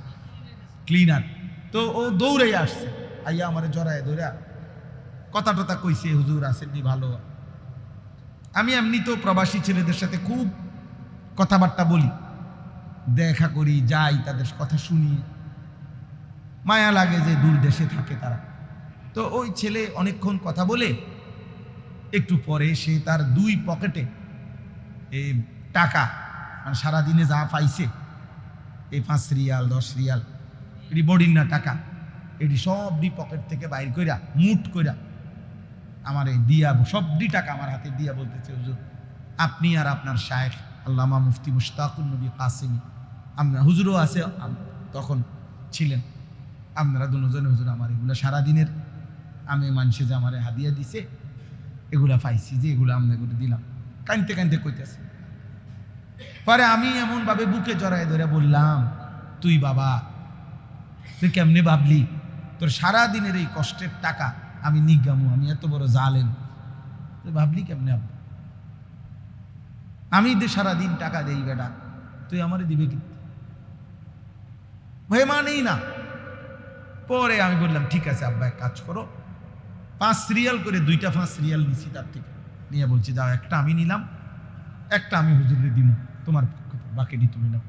ক্লিনার। তো ও দৌড়াই আসছে, আইয়া আমারে জড়ায় ধরে কথা টথা কইছে, হুজুর আসেননি, ভালো। আমি এমনি তো প্রবাসী ছেলেদের সাথে খুব কথাবার্তা বলি, দেখা করি, যাই, তাদের কথা শুনি, মায়া লাগে যে দূর দেশে থাকে তারা। তো ওই ছেলে অনেকক্ষণ কথা বলে একটু পরে সে তার 2 পকেটে এই টাকা, মানে সারাদিনে যা পাইছে, এই 5 রিয়াল 10 রিয়াল, এটি বডির না টাকা, এটি সবটি পকেট থেকে বাইর কইরা মুঠ কইরা আমার এই দিয়া, সবটি টাকা আমার হাতে দিয়া বলতেছে, হুজুর আপনি আর আপনার শায়েখ আল্লামা মুফতি মুশতাকুন নবী কাসিমি, আমরা হুজুরও আছে তখন ছিলেন, আপনারা দুজনে হুজুর আমার এগুলো সারাদিনের আমি মানুষে যে আমার হাদিয়া দিছে এগুলা পাইছি, যে এগুলো আপনাকে দিলাম। কাঁদতে কাঁদতে কইতেছে। পরে আমি এমন ভাবে বুকে জড়ায় ধরে বললাম, তুই বাবা, তুই কেমনে ভাবলি তোর সারাদিনের এই কষ্টের টাকা আমি নিগামু? আমি এত বড় জালেম, তুই ভাবলি কেমনে? আমি সারাদিন টাকা দেই বেটা, তুই আমারে দিবে কি? ভয় মানেই না। পরে আমি বললাম, ঠিক আছে আব্বা, এক কাজ করো, 5 রিয়াল করে 2টা 5 রিয়াল নিছি তার থেকে, নিয়ে বলছি যাও, একটা আমি নিলাম, একটা আমি হুজুরে দিব, তোমার বাকিটি তুমি নাও।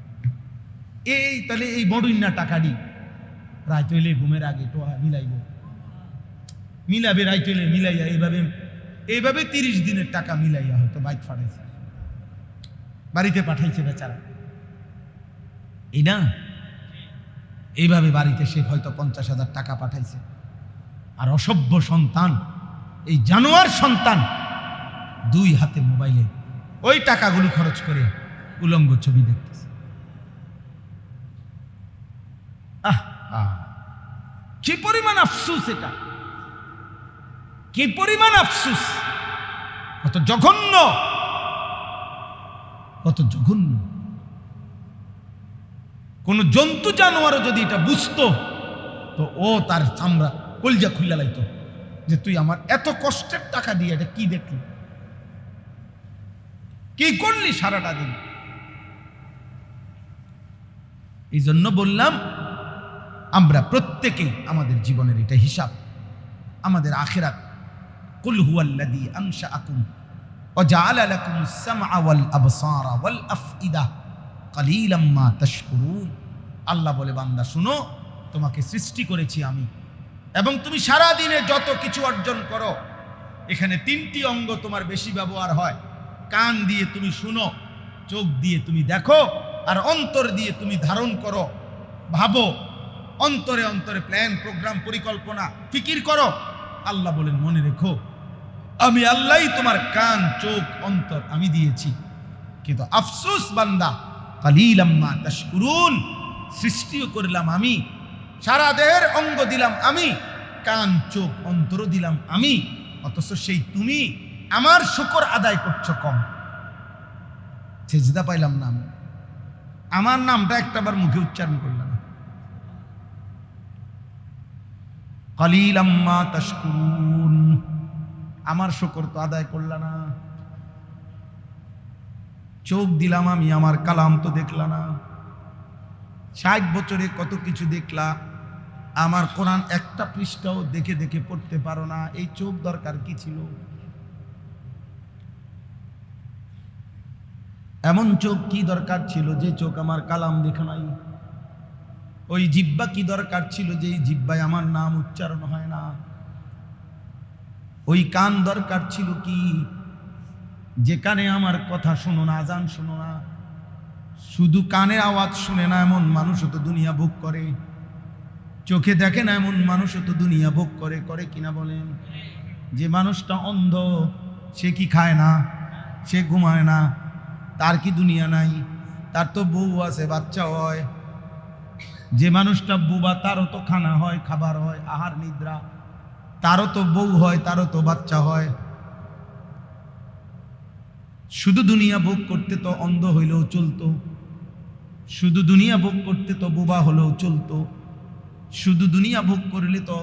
এই তাহলে এই বড়ই না টাকা দি রাইত হইলে ঘুমের আগে তো মিলাইব, মিলাবে রাইত হইলে মিলাইয়া, এইভাবে 30 দিনের টাকা মিলাইয়া হয়তো বাইক ফাটাইছে, বাড়িতে পাঠাইছে বেচারা। এই না, এইভাবে বাড়িতে সে হয়তো 50,000 টাকা পাঠাইছে। আর অসভ্য সন্তান, এই জানোয়ার সন্তান 2 হাতে মোবাইলে ওই টাকাগুলো খরচ করে উলঙ্গ ছবি দেখতেছে। কি পরিমাণ আফসুস এটা, কি পরিমাণ আফসুস! কত জঘন্য, কত জঘন্য! কোন জন্তু জানোয়ারও যদি এটা বুঝতো তো ও তার চামড়া কলজা খুলে লাইতো, যে তুই আমার এত কষ্টের টাকা দিয়ে এটা কি দেখলি, কি করলি সারাটা দিন। এই জন্য বললাম আমরা প্রত্যেকেই আমাদের জীবনের এটা হিসাব, আমাদের আখিরাত। কুল হুয়াল্লাযী আনশাআকুম ওয়া জাআলা লাকুমুস সামআ ওয়াল আবসারা ওয়াল আফইদা কালিলাম মা তাশকুরুন। আল্লাহ বলে, বান্দা শুনো, তোমাকে সৃষ্টি করেছি আমি, এবং তুমি সারা দিনে যত কিছু অর্জন করো, এখানে 3টি অঙ্গ তোমার বেশি ব্যবহার হয়। কান দিয়ে তুমি শুনো, চোখ দিয়ে তুমি দেখো, আর অন্তর দিয়ে তুমি ধারণ করো, ভাবো, অন্তরে অন্তরে প্ল্যান, প্রোগ্রাম, পরিকল্পনা, ফিকির করো। আল্লাহ বলেন, মনে রেখো, আমি আল্লাহই তোমার কান, চোখ, অন্তর আমি দিয়েছি। কিন্তু আফসোস বান্দা, কালিলাম মা তাশকুরুন, সৃষ্টিও করলাম আমি, সারা দেহের অঙ্গ দিলাম আমি, কান, চোখ, অন্তরও দিলাম আমি, অথচ সেই তুমি আমার শুকর আদায় করছো কম। সেজদা পাইলাম না আমি, আমার নামটা একটাবার মুখে উচ্চারণ করলাম না। কালিলাম মা তাশকুরুন, আমার শুকর তো আদায় করলা না। চোখ দিলাম আমি, আমার কালাম তো দেখলা না। 60 বছরে কত কিছু দেখলা, আমার কোরআন একটা পৃষ্ঠাও দেখে দেখে পড়তে পারো না। এই চোখ দরকার কি ছিল? এমন চোখ কি দরকার ছিল যে চোখ আমার কালাম দেখে নাই? ওই জিহ্বা কি দরকার ছিল যে এই জিহ্বায় আমার নাম উচ্চারণ হয় না? ওই কান দরকার ছিল কি যে কানে আমার কথা শোনো না, আজান শোনো না? শুধু কানে আওয়াজ শুনে না এমন মানুষও তো দুনিয়া ভোগ করে। চোখে দেখে না এমন মানুষও তো দুনিয়া ভোগ করে। করে কিনা বলেন? যে মানুষটা অন্ধ, সে কি খায় না, সে ঘুমায় না, তার কি দুনিয়া নাই? তার তো বউ আছে, বাচ্চা হয়। যে মানুষটা বুবা, তারও তো খানা হয়, খাবার হয়, আহার নিদ্রা, তারও তো বউ হয়, তারও তো বাচ্চা হয়। শুধু দুনিয়া ভোগ করতে তো অন্ধ হইলেও চলতো, শুধু দুনিয়া ভোগ করতে তো বোবা হলেও চলতো, শুধু দুনিয়া ভোগ করলে তো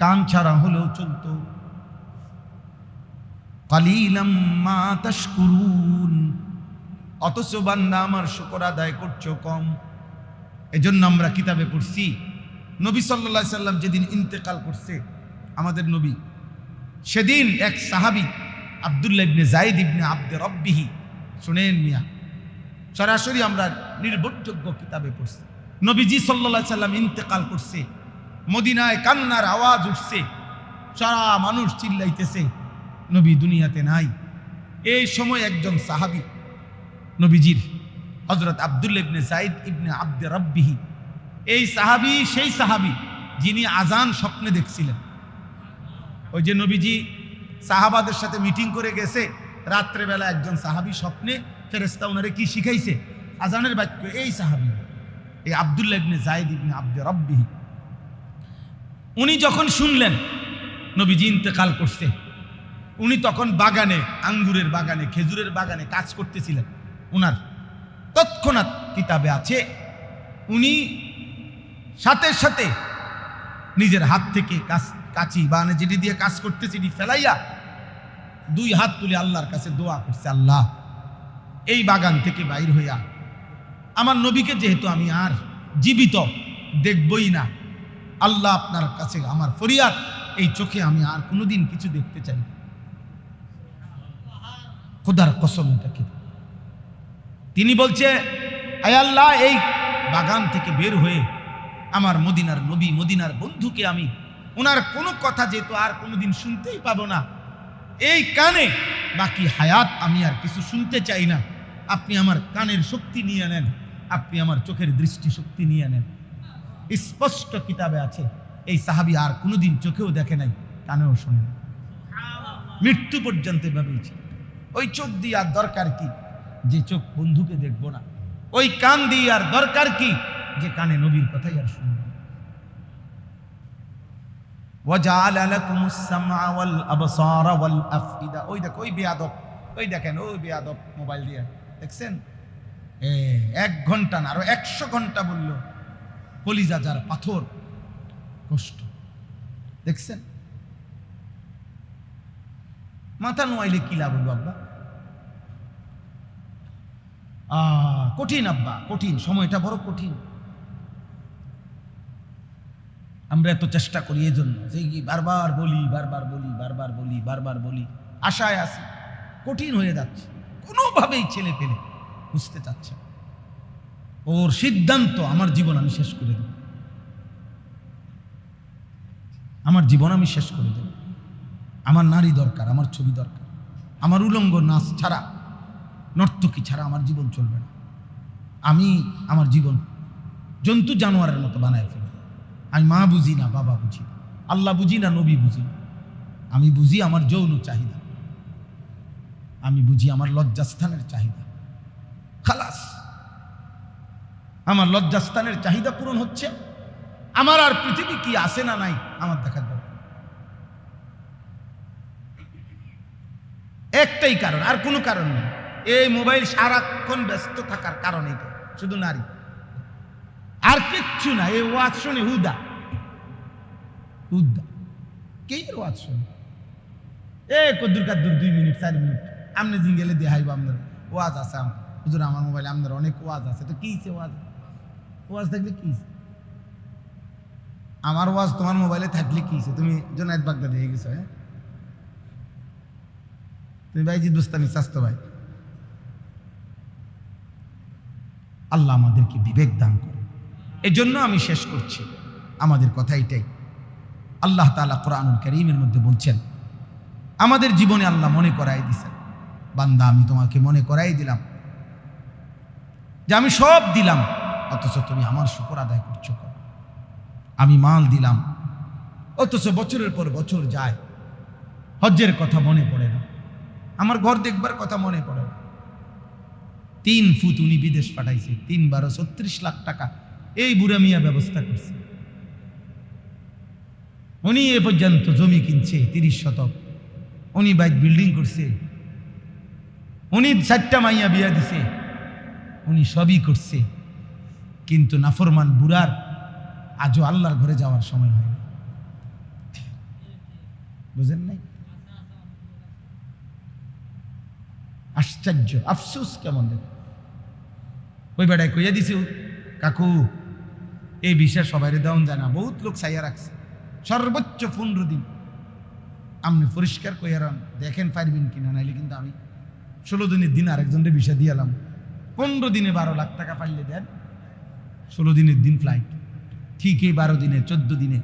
কান ছাড়া হলেও চলতো। কালিলাম মা তাশকুরুন, অথচ বান্দা আমার শুকর আদায় করছো কম। এজন্য আমরা কিতাবে পড়ছি, নবী সাল্লাল্লাহু আলাইহি সাল্লাম যেদিন ইন্তেকাল করছে আমাদের নবী, সেদিন এক সাহাবী আব্দুল্লাহ ইবনে যায়েদ ইবনে আব্দে রব্বিহি, শুনেন মিয়া, সরাসরি আমরা নির্ভরযোগ্য কিতাবে পড়ছি, নবীজি সাল্লাল্লাহু আলাইহি সাল্লাম ইন্তেকাল করছে, মদিনায় কান্নার আওয়াজ উঠছে, সারা মানুষ চিল্লাইতেছে নবী দুনিয়াতে নাই। এই সময় একজন সাহাবী নবীজির, হযরত আব্দুল্লাহ ইবনে যায়েদ ইবনে আব্দে রব্বিহি, এই সাহাবী সেই সাহাবী যিনি আজান স্বপ্নে দেখছিলেন। ওই যে নবীজি সাহাবাদের সাথে মিটিং করে গেছে, রাত্রেবেলা একজন সাহাবী স্বপ্নে, ফেরেশতা ওনারে কি শিখাইছে? আজানের বাক্য। এই সাহাবী, এই আব্দুল্লাহ ইবনে যায়েদ ইবনে আব্দে রব্বিহি, উনি যখন শুনলেন নবীজি ইন্তেকাল করছে, উনি তখন বাগানে, আঙ্গুরের বাগানে, খেজুরের বাগানে কাজ করতেছিলেন। উনার তৎক্ষণাৎ কিতাবে আছে, উনি সাথে সাথে নিজের হাত থেকে কাঁচি বা যেটি দিয়ে কাজ করতেছে এটি ফেলাইয়া 2 হাত তুলে আল্লাহর কাছে দোয়া করছে, আল্লাহ এই বাগান থেকে বাইর হইয়া আমার নবীকে যেহেতু আমি আর জীবিত দেখবই না, আল্লাহ আপনার কাছে আমার ফরিয়াদ, এই চোখে আমি আর কোনোদিন কিছু দেখতে চাই। খোদার কসম, এটা কি? তিনি বলছে, আয় আল্লাহ, এই বাগান থেকে বের হয়ে আমার মদিনার নবী, মদিনার বন্ধুকে আমি ওনার কোনো কথা যেহেতু আর কোনোদিন শুনতেই পাবো না, এই কানে বাকি হায়াত আমি আর কিছু শুনতে চাই না। আপনি আমার কানের শক্তি নিয়ে নেন, আপনি আমার চোখের দৃষ্টি শক্তি নিয়ে নেন। স্পষ্ট কিতাবে আছে, এই সাহাবী আর কোনোদিন চোখেও দেখে নাই, কানেও শোনে না, মৃত্যু পর্যন্ত ভেবেছি। ওই চোখ দিয়ে আর দরকার কি যে চোখ বন্ধুকে দেখবো না? ওই কান দিয়ে আর দরকার কি যে কানে নবীর কথাই আর শুনবো না? ওয়াজআলা লাকুমুস সামআ ওয়াল আবসারা ওয়াল আফইদা। ওই দেখো, ওই বেয়াদব, ওই দেখেন, ওই বেয়াদব মোবাইল দিয়ে দেখছেন, 1 ঘন্টা না আরো 100 ঘন্টা বলল, কলিজা যার পাথর, কষ্ট। দেখছেন? মাথা নোয়াইলে কি লাভ হইব আব্বা? কঠিন আব্বা, কঠিন, সময়টা বড় কঠিন। আমরা এত চেষ্টা করি এই জন্য যে বারবার বলি আশায় আছি, কঠিন হয়ে যাচ্ছে, কোনোভাবেই ছেলে পেলে বুঝতে চাচ্ছে না। ওর সিদ্ধান্ত আমার জীবন আমি শেষ করে দেব, আমার জীবন আমি শেষ করে দেব, আমার নারী দরকার, আমার ছবি দরকার, আমার উলঙ্গ নাচ ছাড়া, নর্তকী ছাড়া আমার জীবন চলবে না। আমি আমার জীবন জন্তু জানোয়ারের মতো বানায় ফেলব। আমি মা বুঝি না, বাবা বুঝি না, আল্লাহ বুঝি না, নবী বুঝি না। আমি বুঝি আমার যৌন চাহিদা, আমি বুঝি আমার লজ্জাস্থানের চাহিদা। খালাস, আমার লজ্জাস্থানের চাহিদা পূরণ হচ্ছে, আমার আর পৃথিবী কি আছে না নাই আমার দেখার দরকার। একটাই কারণ, আর কোনো কারণ নেই। এই মোবাইল সারাক্ষণ ব্যস্ত থাকার কারণ এইটা, শুধু নারী, আর কিচ্ছু না। এই ওয়াজ শুনে হুদা কে ওয়াজ শুনে? কদ্দুর কাদ্দুর 2 মিনিট 4 মিনিট আমনে দিন গেলে দেখাইব আপনার ওয়াজ আছে। হুজুর আমার মোবাইলে আপনার অনেক ওয়াজ আছে। তো কি ওয়াজ থাকলে কি? আমার ওয়াজ তোমার মোবাইলে থাকলে কি? তুমি জোনায়েদ বাগদাদি হয়ে গেছো। হ্যাঁ, তুমি ভাইজি দুস্তানি স্বাস্থ্য ভাই। আল্লাহ আমাদেরকে বিবেক দান করে। এই জন্য আমি শেষ করছি আমাদের কথা এটাই। আল্লাহ তাআলা কোরআনুল কারীমের মধ্যে বলছেন, আমাদের জীবনে আল্লাহ মনে করাই দিয়েছেন, বান্দা আমি তোমাকে মনে করাই দিলাম যে আমি সব দিলাম, অথচ তুমি আমার শুকর আদায় করছো। আমি মাল দিলাম, অথচ বছরের পর বছর যায়, হজ্জের কথা মনে পড়ে না, আমার ঘর দেখবার কথা মনে পড়ে না। 3 ফুট উনি বিদেশ পাঠাইছে, 3 বার 36 লাখ টাকা এই বুড়া মিয়া ব্যবস্থা করছে। উনি এ পর্যন্ত জমি কিনছে 30 শতক, উনি বাইক বিল্ডিং করছে, উনি 4টা মাইয়া বিয়া দিছে, উনি সবই করছে। কিন্তু নাফরমান বুড়ার আজও আল্লাহর ঘরে যাওয়ার সময় হয় না। বুঝেন নাই? আশ্চর্য, আফসোস কেমন দেখ। ওই বেড়ায় কইয়া দিছে, কাকু এই বিষয় সবাইরে দেওয়া যায় না, বহুত লোক চাইয়া রাখছে, সর্বোচ্চ 15 দিন আপনি পরিষ্কার কইয়া দেখেন পারবেন কিনা, নাইলে কিন্তু আমি 16 দিনের দিন আরেকজনকে বিষয় দিয়ে এলাম। 15 দিনে 12 লাখ টাকা পাইলে দেন, 16 দিনের দিন ফ্লাইট, ঠিক এই 12 দিনে 14 দিনে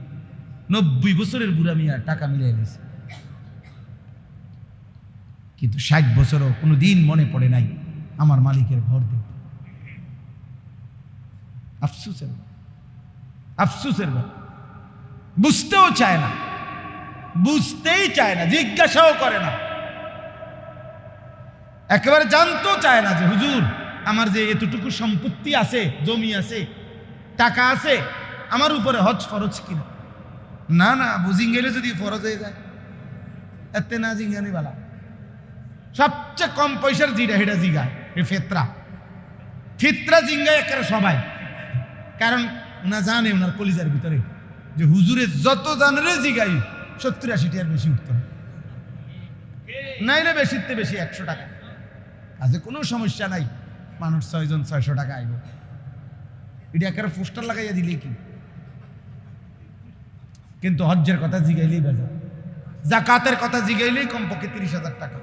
90 বছরের বুড়া মিয়া টাকা মিলিয়ে এনেছে। কিন্তু 60 বছরও কোনো দিন মনে পড়ে নাই আমার মালিকের ঘর দেব। আফসোসের আফসোসের বুঝতেও চায় না, বুঝতেই চায় না, জিজ্ঞাসাও করে না, একেবারে জানতেও চায় না যে হুজুর আমার যে এতটুকু সম্পত্তি আছে, জমি আছে, টাকা আছে, আমার উপরে হজ ফরজ কিনা। না না, বুঝিং গেলে যদি ফরজ হয়ে যায়, এতে না জিঙ্গানি বালা। সবচেয়ে কম পয়সার জিরা হেটা জিগায় ফিতরা জিঙ্গায় একেবারে সবাই। কারণ ওনা জানে ওনার কলিজার ভিতরে যে হুজুরে যত জানলে জিগাই 70-80 টাকার বেশি উঠত না, নাইলে বেশিতে বেশি 100 টাকা। আজ কোনো সমস্যা নাই, মানুষ 6 জন 600 টাকা আইব, এটা একেবারে পোস্টার লাগাইয়া দিলে কি। কিন্তু হজ্জের কথা জিগাইলেই বাজার, জাকাতের কথা জিগাইলেই কমপক্ষে 30,000 টাকা,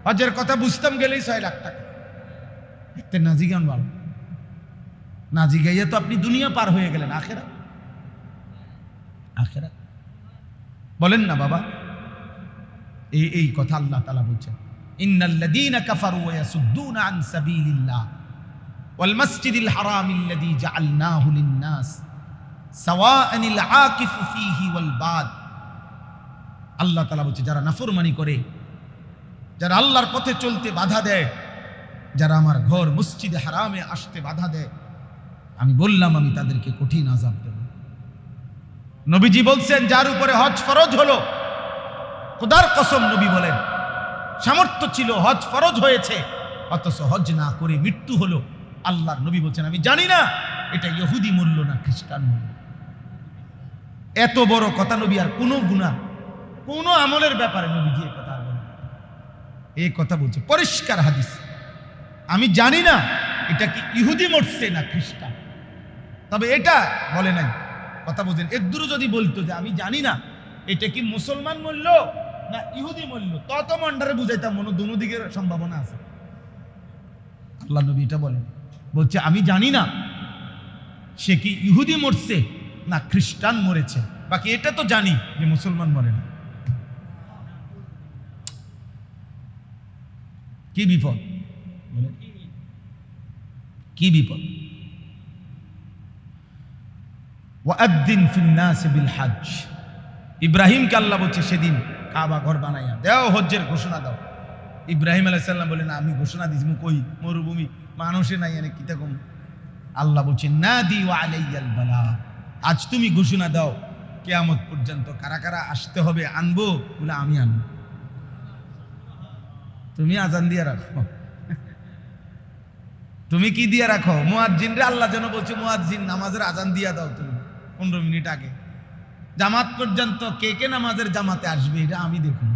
হজ্জের কথা বুঝতাম গেলেই 6 লাখ টাকা। এতে না জিগান ভালো, না জিগাইয়া তো আপনি দুনিয়া পার হয়ে গেলেন, আখেরা আখেরা বলেন না বাবা। এই কথা আল্লাহ তাআলা বলছেন, ইন্নাল্লাযীনা কাফারু ওয়া ইয়াসুদ্দুনা আন সাবিলিল্লাহ ওয়াল মাসজিদিল হারামিল্লাযী জাআলনাহু লিন-নাস সাওয়াআনিল আকিফু ফীহি ওয়াল বাদ। আল্লাহ তাআলা বলছে, যারা নাফরমানি করে, যারা আল্লাহর পথে চলতে বাধা দেয়, যারা আমার ঘর মসজিদে হারামে আসতে বাধা দেয়, আমি বললাম আমি তাদেরকে কঠিন আযাব দেব। নবীজি বলছেন, যার উপরে হজ ফরজ হলো, খোদার কসম নবী বলেন সামর্থ্য ছিল, হজ ফরজ হয়েছে, অথচ হজ না করে মৃত্যু হলো, আল্লাহর নবী বলছেন আমি জানি না এটা ইহুদি মূল্য না খ্রিস্টান মূল্য। এত বড় কথা নবী আর কোনো গুনাহ, কোনো আমলের ব্যাপারে নবীজি এই কথা আর বলেন, এই কথা বলছে পরিষ্কার হাদিস। আমি জানি না এটা কি ইহুদি মরছে না খ্রিস্টান, তবে এটা বলে নাই কথা বুঝেন, একদূরও যদি বলতো যে আমি জানি না এটা কি মুসলমান মূল্য না ইহুদি মূল্য, তত মন্ডারে বুঝাইতাম মনে দুনো দিকের সম্ভাবনা আছে। আল্লাহ নবী এটা বলেন, বলছে আমি জানি না সে কি ইহুদি মরছে না খ্রিস্টান মরেছে, বাকি এটা তো জানি যে মুসলমান মরে না। কি বিপদ, কি বিপদ। ওয়াআদ্দিন ফিন্নাস বিল হজ, ইব্রাহিমকে আল্লাহ বলছে সেদিন কাবা ঘর বানাইয়া দাও, হজ্জের ঘোষণা দাও। ইব্রাহিম আলাইহিস সালাম বলেন আমি ঘোষণা দিছি কই মরুভূমি মানুষে নাই এনে কিতা কম। আল্লাহ বলছেন নাদি ওয়া আলাইয়াল বালা, আজ তুমি ঘোষণা দাও কিয়ামত পর্যন্ত কারা কারা আসতে হবে আনবো, বলে আমি আনবো, তুমি আজান দিয়ে রাখো। তুমি কি দিয়ে রাখো? মুয়াজ্জিন রে আল্লাহ যেন বলছে মুয়াজ্জিন নামাজের আজান দিয়া দাও তুমি 15 মিনিট আগে। জামাত পর্যন্ত কে কে নামাজের জামাতে আসবে এটা আমি দেখুন,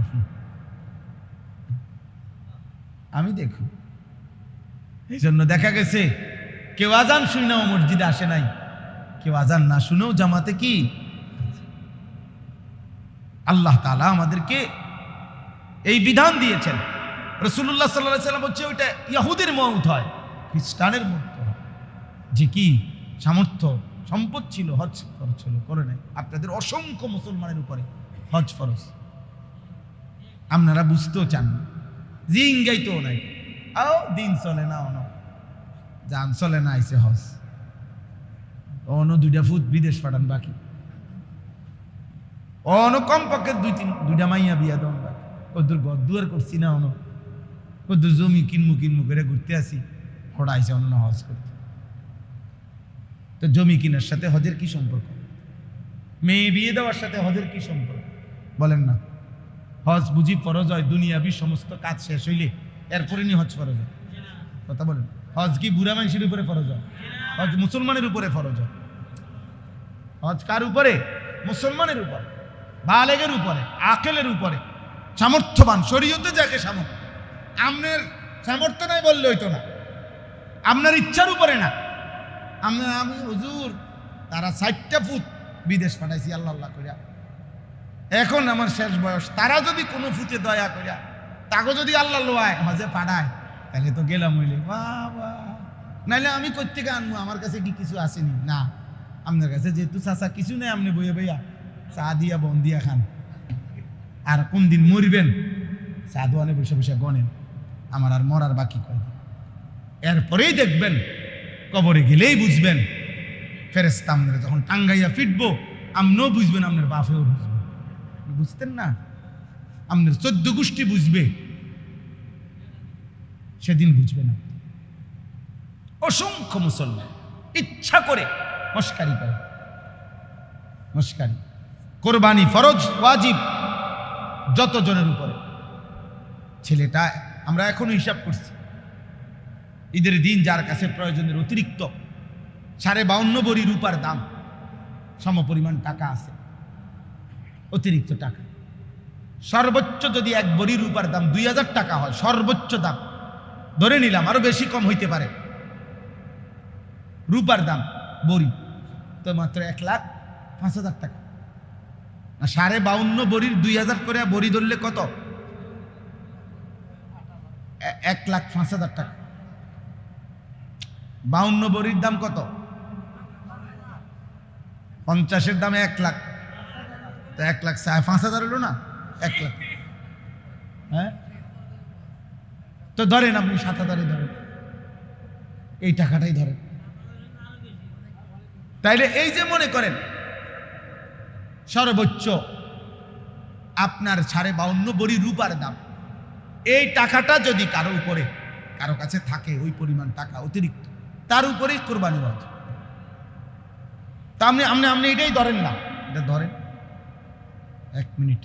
আমি দেখুন। এই জন্য দেখা গেছে কেউ আজান শুনেও মসজিদে আসে নাই, কেউ আজান না শুনেও জামাতে কি। আল্লাহ তাআলা আমাদেরকে এই বিধান দিয়েছেন। রাসূলুল্লাহ সাল্লাল্লাহু আলাইহি ওয়াসাল্লাম বলছে ওইটা ইহুদির মওত হয়, খ্রিস্টানের মওত হয়, যে কি সামর্থ্য সম্পদ ছিল হজ ফরজ ছিল করে নাই। আপনাদের অসংখ্য মুসলমানের উপরে হজ ফরজ, আপনারা বুঝতেও চান না, জিঙ্গাইতেও নাই, আও দিন চলে না, অন জান চলে না, আইসে হজ অন 2টা ফুট বিদেশ পাঠান বাকি, অন কমপক্ষে 2টা মাইয়া বিয়া দেন বাকি, কদ্দুর ঘর দুয়ার করছি না, অন কদ্দুর জমি কিনমু করে ঘুরতে আসি, ওরা আইসে অন্য হজ করতে। তো জমি কিনার সাথে হজের কি সম্পর্ক? মেয়ে বিয়ে দেওয়ার সাথে হজের কি সম্পর্ক বলেন না? হজ বুঝি ফরজ হয় দুনিয়াবি সমস্ত কাজ শেষ হইলে, এরপরে নি হজ ফরজ হয়? কথা বলেন, হজ কি বুড়া মানুষের উপরে ফরজ হয়? হজ মুসলমানের উপরে ফরজ হয়। হজ কার উপরে? মুসলমানের উপরে, বালেগের উপরে, আকেলের উপরে, সামর্থ্যবান, শরীয়তে যাকে সামর্থ্য। আপনার সামর্থ্য নাই বললে হইতো না, আপনার ইচ্ছার উপরে না। আমি হুজুর তারা 60টা ফুট বিদেশ পাঠাইছি আল্লাহ আল্লাহ করিয়া, এখন আমার শেষ বয়স, তারা যদি কোনো ফুটে দয়া করিয়া তাকে যদি আল্লাহ লোয়ায় হজে পাঠায়, তাহলে তো গেলাম হইলে বাবা, নাইলে আমি কোত্থেকে আনবো, আমার কাছে কি কিছু আসেনি না। আপনার কাছে যেহেতু চাচা কিছু নেই, আপনি বইয়া বইয়া চা দিয়া বন দিয়া খান, আর কোন দিন মরবেন চা দোয়ানে বসে বসে গনেন, আমার আর মরার বাকি কয়দিন। এরপরেই দেখবেন, কবরে গেলেই বুঝবেন, ফেরেশতা আপনারা যখন টাঙ্গাইয়া ফিটবো, আপনিও বুঝবেন, আপনার বাপেও বুঝবেন। বুঝতেন না? আপনার 14 গোষ্ঠী বুঝবে, সেদিন বুঝবে না। অসংখ্য মুসলমান ইচ্ছা করে মস্কারি করে, মস্কারি। কোরবানি ফরজ ওয়াজিব যত জনের উপরে, ছেলেটা আমরা এখনো হিসাব করছি, ঈদের দিন যার কাছে প্রয়োজনের অতিরিক্ত 52.5 ভরি রূপার দাম, সমপরিমাণ টাকা আছে, অতিরিক্ত টাকা, সর্বোচ্চ যদি 1 ভরি রূপার দাম 2000 টাকা হয়, সর্বোচ্চ দাম ধরে নিলাম, আরো বেশি কম হইতে পারে, রূপার দাম বড়ি তো মাত্র 1,05,000 টাকা। 52.5 ভরির 2000 করে বড়ি ধরলে কত? 1,05,000 টাকা। 52 ভরির দাম কত? 50-এর দামে 1 লাখ, তো 1,05,000 হলো না? 1 লাখ, হ্যাঁ তো ধরেন আপনি 7,000 ধরেন, এই টাকাটাই ধরেন। তাইলে এই যে মনে করেন সর্বোচ্চ আপনার 52.5 ভরি রূপার দাম, এই টাকাটা যদি কারো উপরে কারো কাছে থাকে, ওই পরিমাণ টাকা অতিরিক্ত, তার উপরেই কোরবানি ওয়াজিব। তা আপনি এটাই ধরেন না, এটা ধরেন 1 মিনিট,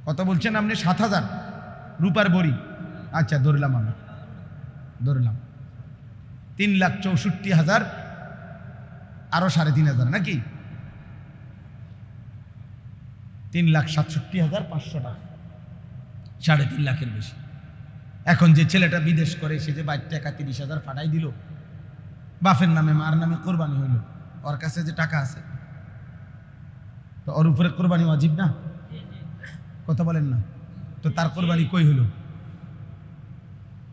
কত বলছেন আপনি? 7,000 রূপার ভরি, আচ্ছা ধরলাম, আমি ধরলাম 3,64,000 আরো 3,500 নাকি 3,67,500 টাকা, 3.5 লাখের বেশি। এখন যে ছেলেটা বিদেশ করে, সে যে 22 টাকা 30,000 ফাটাই দিল, বাপের নামে মার নামে কোরবানি হইল, ওর কাছে যে টাকা আছে তো ওর উপরে কোরবানি ওয়াজিব না? কথা বলেন না। তো তার কোরবানি কই হলো?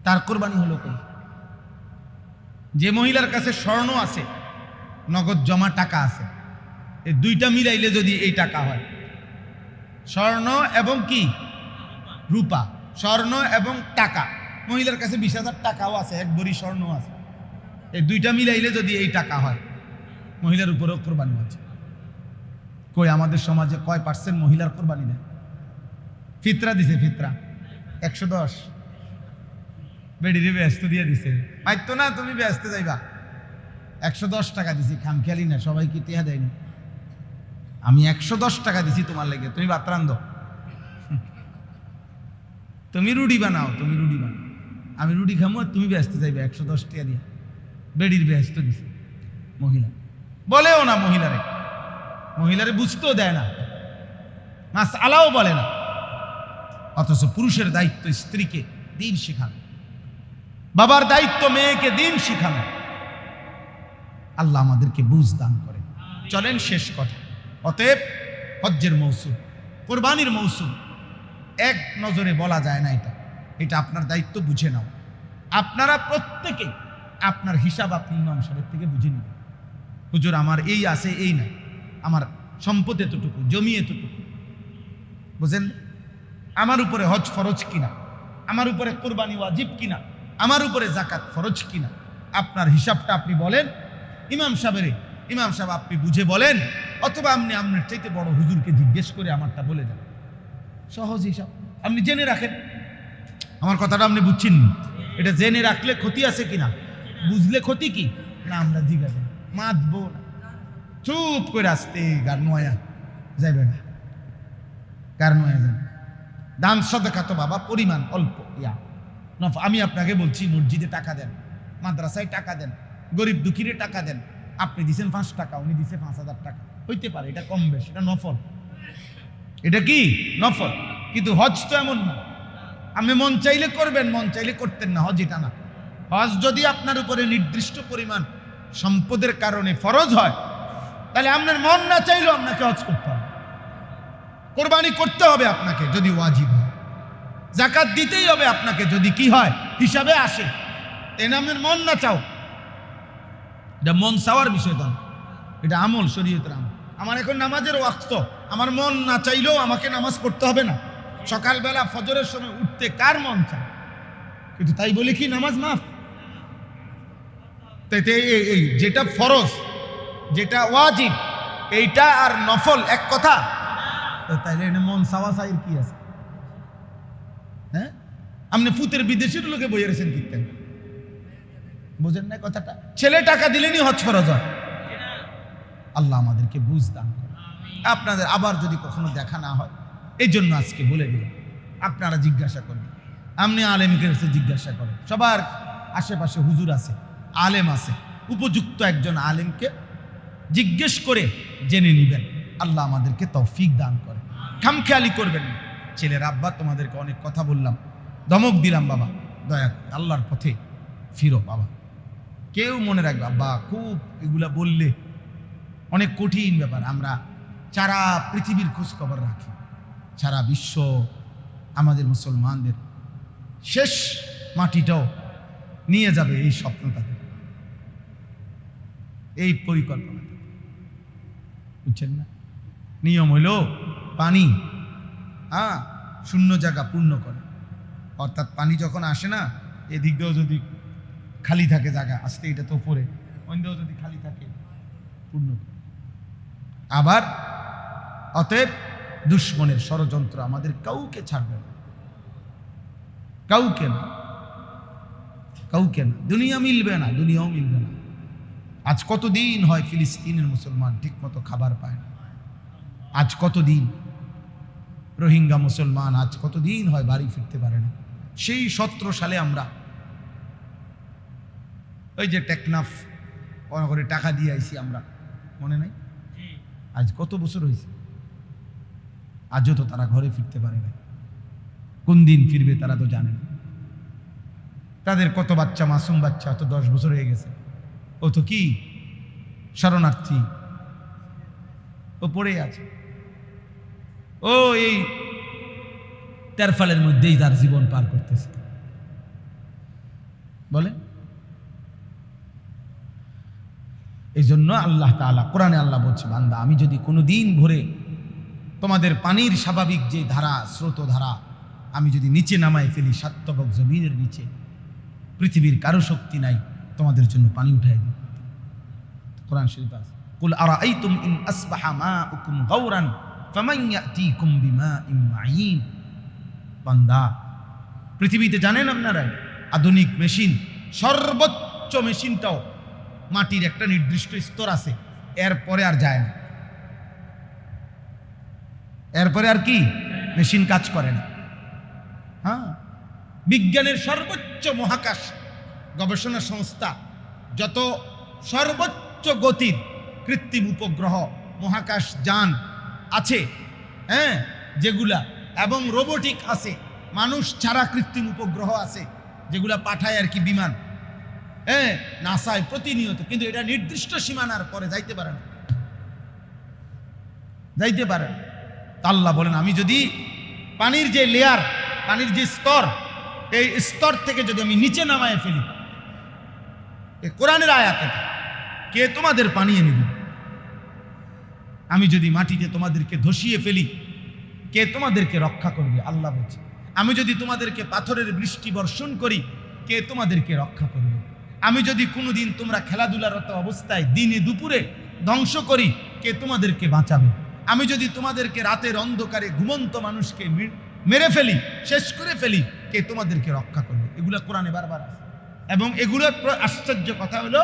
তার কোরবানি হলো কই? যে মহিলার কাছে স্বর্ণ আছে, নগদ জমা টাকা আছে, এই দুইটা মিলাইলে যদি এই টাকা হয়, স্বর্ণ এবং কি রূপা, স্বর্ণ এবং টাকা, মহিলার কাছে 20,000 টাকাও আছে, এক ভরি স্বর্ণ আছে, এই দুইটা মিলাইলে যদি এই টাকা হয়, মহিলার উপরেও কোরবানি আছে। কই আমাদের সমাজে কয় % মহিলার কোরবানি দেয়? ফিতরা দিছে, ফিতরা 110, বেডিরে ব্যস্ত দিয়ে দিছে, পাইতো না তুমি ব্যস্ত যাইবা, 110 টাকা দিছি, খামখেয়ালি না, সবাই কি টিহা দেয়নি? আমি 110 টাকা দিছি তোমার লেগে, তুমি ভাত রান্ধো, তুমি রুটি বানাও, তুমি রুটি বানাও, আমি রুটি খামো, তুমি ব্যস্ত যাইবে 110 টাকা দিয়ে, বেডির ব্যস্ত দিছে। মহিলা বলেও না, মহিলারে বুঝতেও দেয় না, মাস আলাও বলে না। অথচ পুরুষের দায়িত্ব স্ত্রীকে দিন শিখানো, বাবার দায়িত্ব মেয়েকে দিন শিখানো। আল্লাহ আমাদেরকে বুঝ দান করে। চলেন শেষ কথা। অতএব হজ্জের মৌসুম, কোরবানির মৌসুম, এক নজরে বলা যায় না, এটা আপনার দায়িত্ব, বুঝে নাও। আপনারা প্রত্যেকেই আপনার হিসাব আপনি ইমাম সাহেবের থেকে বুঝে নেবেন। হুজুর আমার এই আছে, এই নাই, আমার সম্পদ এতটুকু, জমি এতটুকু, বুঝেন? আমার উপরে হজ ফরজ কিনা, আমার উপরে কোরবানি ওয়াজিব কিনা, আমার উপরে জাকাত ফরজ কিনা, আপনার হিসাবটা আপনি বলেন ইমাম সাহেব আপনি বুঝে বলেন, অথবা আপনি আপনার চাইতে বড় হুজুরকে জিজ্ঞেস করে আমারটা বলে দেন। সহজ হিসাব আপনি জেনে রাখেন। আমার কথাটা আপনি বুঝছেন? এটা জেনে রাখলে ক্ষতি আছে কিনা, বুঝলে ক্ষতি কি না, আমরা জিজ্ঞাসা মাতবো না, চুপ করে আসতে গার নয়া যাইবে না, গার নয়া যাবে। দান সদকা তো বাবা পরিমাণ অল্প, আমি আপনাকে বলছি, মসজিদে টাকা দেন, মাদ্রাসায় টাকা দেন, গরিব দুঃখীরে টাকা দেন। আপনি দিছেন 5 টাকা, উনি দিছে 5,000 টাকা, হইতে পারে, এটা কম বেশ, এটা নফল, এটা কি নফল। কিন্তু হজ তো এমন না, আপনি মন চাইলে করবেন, মন চাইলে করতেন না, হজ এটা না। হজ যদি আপনার উপরে নির্দিষ্ট পরিমাণ সম্পদের কারণে ফরজ হয়, তাহলে আপনার মন না চাইলেও আপনাকে হজ করতে হবে, কোরবানি করতে হবে আপনাকে যদি ওয়াজিব হয়, জাকাত দিতেই হবে আপনাকে যদি কি হয় হিসাবে আসে। আপনার মন না চাও, এটা মন চাওয়ার বিষয় তো, এটা আমল, শরীয়তের আমল। আমার এখন নামাজের ওয়াক্ত, আমার মন না চাইলেও আমাকে নামাজ পড়তে হবে না। সকালবেলা ফজরের সময় উঠতে কার মন চায়? কিন্তু তাই বলে কি নামাজ মাফ? এই যেটা ফরজ, যেটা ওয়াজিব, এইটা আর নফল এক কথা? তাইলে মন চাওয়া চাইর কি আছে? হ্যাঁ, আপনি ফুতের বিদেশের লোকে বইয়ে রেছেন কীর্তেন, বুঝেন না কথাটা? ছেলে টাকা দিলেনি হজ ফরজ হয়। আল্লাহ আমাদেরকে বুঝ দান করে। আপনাদের আবার যদি কখনো দেখা না হয়, এই জন্য আজকে বলে দিলাম, আপনারা জিজ্ঞাসা করবেন, আপনি আলেমকে জিজ্ঞাসা করেন, সবার আশেপাশে হুজুর আছে, আলেম আছে, উপযুক্ত একজন আলেমকে জিজ্ঞেস করে জেনে নিবেন। আল্লাহ আমাদেরকে তৌফিক দান করে। খামখেয়ালি করবেন না। ছেলের আব্বা, তোমাদেরকে অনেক কথা বললাম, ধমক দিলাম, বাবা দয়া করে আল্লাহর পথে ফিরো বাবা। কেউ মনে রাখবে আব্বা, খুব এগুলা বললে অনেক কঠিন ব্যাপার। আমরা সারা পৃথিবীর খোঁজ খবর রাখি, সারা বিশ্ব আমাদের মুসলমানদের শেষ মাটিটাও নিয়ে যাবে এই স্বপ্নটাকে, এই পরিকল্পনা, বুঝছেন না? নিয়ম হইল পানি শূন্য জায়গা পূর্ণ করে, অর্থাৎ পানি যখন আসে না, এদিক দিয়েও যদি খালি থাকে জায়গা, আসতে এটা তো উপরে, অন্যও যদি খালি থাকে পূর্ণ করে। আবার অতএব দুশ্মনের ষড়যন্ত্র আমাদের কাউকে ছাড়বে না, কাউকে না, কাউকে না। দুনিয়া মিলবে না, দুনিয়াও মিলবে না। আজ কতদিন হয় ফিলিস্তিনের মুসলমান ঠিক মতো খাবার পায় না, আজ কতদিন রোহিঙ্গা মুসলমান আজ কতদিন হয় বাড়ি ফিরতে পারে না। সেই 17 সালে আমরা ওই যে টেকনাফ করে টাকা দিয়ে আইছি আমরা, মনে নাই? আজ কত বছর হয়েছে, আজও তো তারা ঘরে ফিরতে পারে না। কোন দিন ফিরবে তারা তো জানে না। তাদের কত বাচ্চা, মাসুম বাচ্চা, তো 10 বছর হয়ে গেছে, ও তো কি শরণার্থী, ও পড়ে আছে। ও এই তেরফালের মধ্যেই তার জীবন পার করতেছে। বলে এই জন্য আল্লাহ তাআলা কোরআনে আল্লাহ বলছে, বান্দা আমি যদি কোনো দিন ভরে তোমাদের পানির স্বাভাবিক যে ধারা, স্রোত ধারা আমি যদি নিচে নামায় ফেলি, সাতবক জমিনের নিচে, পৃথিবীর কারো শক্তি নাই তোমাদের জন্য পানি উঠাই দিই। কোরআন শরীফ আছে, কুল আরাআইতুম ইন আসবাহা মাউকুম গাওরান ফামান ইয়াতিকুম বিমাইন মাঈন। বান্দা পৃথিবীতে জানেন আপনারা আধুনিক মেশিন, সর্বোচ্চ মেশিনটাও মাটির একটা নির্দিষ্ট স্তর আছে, এরপরে আর যায় না, এরপরে আর কি মেশিন কাজ করে না। হ্যাঁ, বিজ্ঞানের সর্বোচ্চ মহাকাশ গবেষণা সংস্থা যত সর্বোচ্চ গতির কৃত্রিম উপগ্রহ মহাকাশ যান আছে, হ্যাঁ, যেগুলা এবং রোবোটিক আছে, মানুষ ছাড়া কৃত্রিম উপগ্রহ আছে যেগুলা পাঠায় আর কি বিমান, হ্যাঁ, নাসায় প্রতিনিয়ত, কিন্তু এটা নির্দিষ্ট সীমানার পরে যাইতে পারে না, যাইতে পারে না। আল্লাহ বলেন আমি যদি পানির যে লেয়ার, পানির যে স্তর, এই স্তর থেকে যদি আমি নিচে নামায় ফেলি, এই কোরআনের আয়াত, কে তোমাদের পানি এনে দিবে? আমি যদি মাটিতে তোমাদেরকে ধসিয়ে ফেলি, কে তোমাদেরকে রক্ষা করবে? আল্লাহ বলছে আমি যদি তোমাদেরকে পাথরের বৃষ্টি বর্ষণ করি, কে তোমাদেরকে রক্ষা করবে? আমি যদি কোনোদিন তোমরা খেলাধুলারত অবস্থায় দিনে দুপুরে ধ্বংস করি, কে তোমাদেরকে বাঁচাবে? আমি যদি তোমাদেরকে রাতের অন্ধকারে ঘুমন্ত মানুষকে মেরে ফেলি, শেষ করে ফেলি, কে তোমাদেরকে রক্ষা করবে? এগুলো কোরআনে বারবার আছে, এবং এগুলোর আশ্চর্য কথা হলো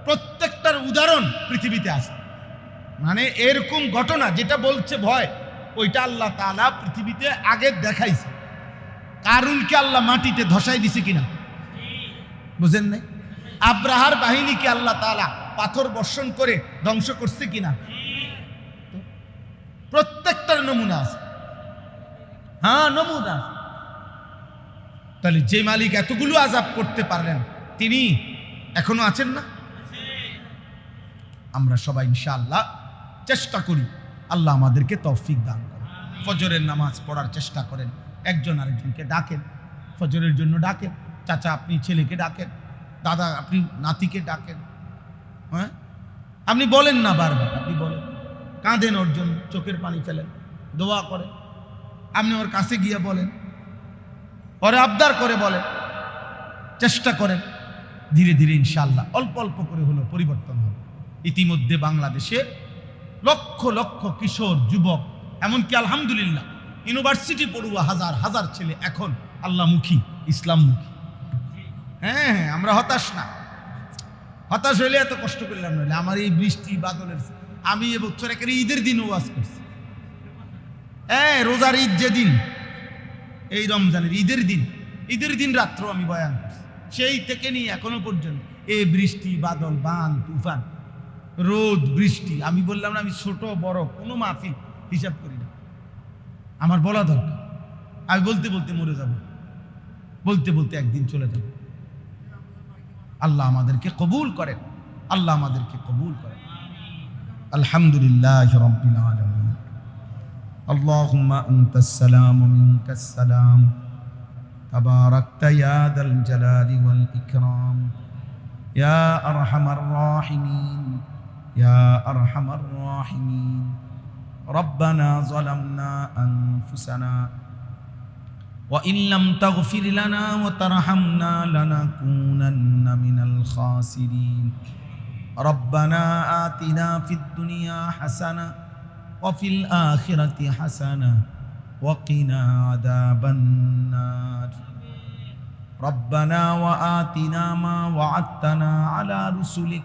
প্রত্যেকটার উদাহরণ পৃথিবীতে আছে। মানে এরকম ঘটনা যেটা বলছে ভয়, ওইটা আল্লাহ তাআলা পৃথিবীতে আগে দেখাইছে। কারুনকে আল্লাহ মাটিতে ধসাই দিছে কিনা বুঝেন নাই? আব্রাহার বাহিনীকে আল্লাহ তাআলা পাথর বর্ষণ করে ধ্বংস করছে কিনা? প্রত্যেকটার নমুনা আছে। হ্যাঁ, নমুনা। তাহলে যে মালিক এতগুলো আযাব করতে পারলেন, তিনি এখনো আছেন না? আমরা সবাই ইনশাআল্লাহ চেষ্টা করি, আল্লাহ আমাদেরকে তৌফিক দান করেন। ফজরের নামাজ পড়ার চেষ্টা করেন, একজন আরেকজনকে ডাকেন, ফজরের জন্য ডাকেন, চাচা আপনি ছেলেকে ডাকেন, দাদা আপনি নাতিকে ডাকেন, হ্যাঁ, আপনি বলেন না বারবার, আপনি বলেন, কাঁদেন ওর জন্য, চোখের পানি ফেলেন, দোয়া করেন, আপনি ওর কাছে গিয়ে বলেন, ওরে আবদার করে বলেন, চেষ্টা করেন। ধীরে ধীরে ইনশাআল্লাহ অল্প অল্প করে হলো পরিবর্তন হবে। ইতিমধ্যে বাংলাদেশে লক্ষ লক্ষ কিশোর যুবক, এমনকি আলহামদুলিল্লাহ ইউনিভার্সিটি পড়ুয়া হাজার হাজার ছেলে এখন আল্লাহমুখী, ইসলামমুখী। হ্যাঁ হ্যাঁ, আমরা হতাশ না, হতাশ হইলে এত কষ্ট করলাম নইলে। আমার এই বৃষ্টি বাদলের, আমি এবছর একেবারে ঈদের দিন ওয়াজ করছি। হ্যাঁ, রোজার ঈদ যেদিন, এই রমজানের ঈদের দিন রাত্র আমি বয়ান করছি। সেই থেকে নিয়ে এখনো পর্যন্ত এই বৃষ্টি বাদল, বান তুফান, রোদ বৃষ্টি, আমি বললাম না আমি ছোট বড় কোনো মাহফিল হিসাব করি না, আমার বলা দরকার। আমি বলতে বলতে মরে যাব, বলতে বলতে একদিন চলে যাব। আল্লাহ আমাদেরকে কবুল করেন, আল্লাহ আমাদেরকে কবুল করেন। আলহামদুলিল্লাহ রাব্বিল আলামিন। আল্লাহুম্মা আনতাস সালাম ওয়া মিনকাস সালাম, তাবারাকতা ইয়া দাল জালালি ওয়াল ইকরাম, ইয়া আরহামার রাহিমিন, ইয়া আরহামার রাহিমিন। রব্বানা যালামনা আনফুসানা ওয়া ইন লাম তাগফির লানা ওয়া তারহামনা লানাকুনান্না মিনাল খাসিরিন। রব্বানা আতিনা ফিদ দুনিয়া হাসানা ওয়া ফিল আখিরাতি হাসানা ওয়া কিনা আযাবান নার। রব্বানা ওয়া আতিনা মা ওয়া'আদতানা আলা রুসুলিক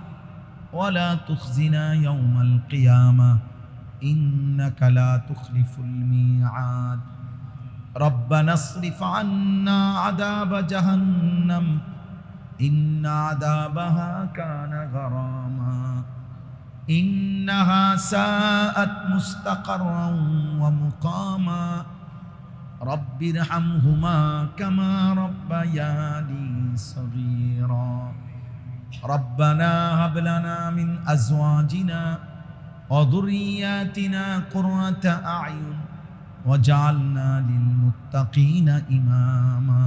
ওয়া লা তুখজিনা ইয়াওমাল কিয়ামাহ ইন্নাকা লা তুখলিফুল মিআদ। ربنا اصرف عنا عذاب جهنم إن عذابها كان غراما إنها ساءت مستقرا ومقاما رب ارحمهما كما ربياني صغيرا ربنا هب لنا من أزواجنا وذرياتنا قرة أعين ওয়াজআলনা লিল মুত্তাকিনা ইমামা।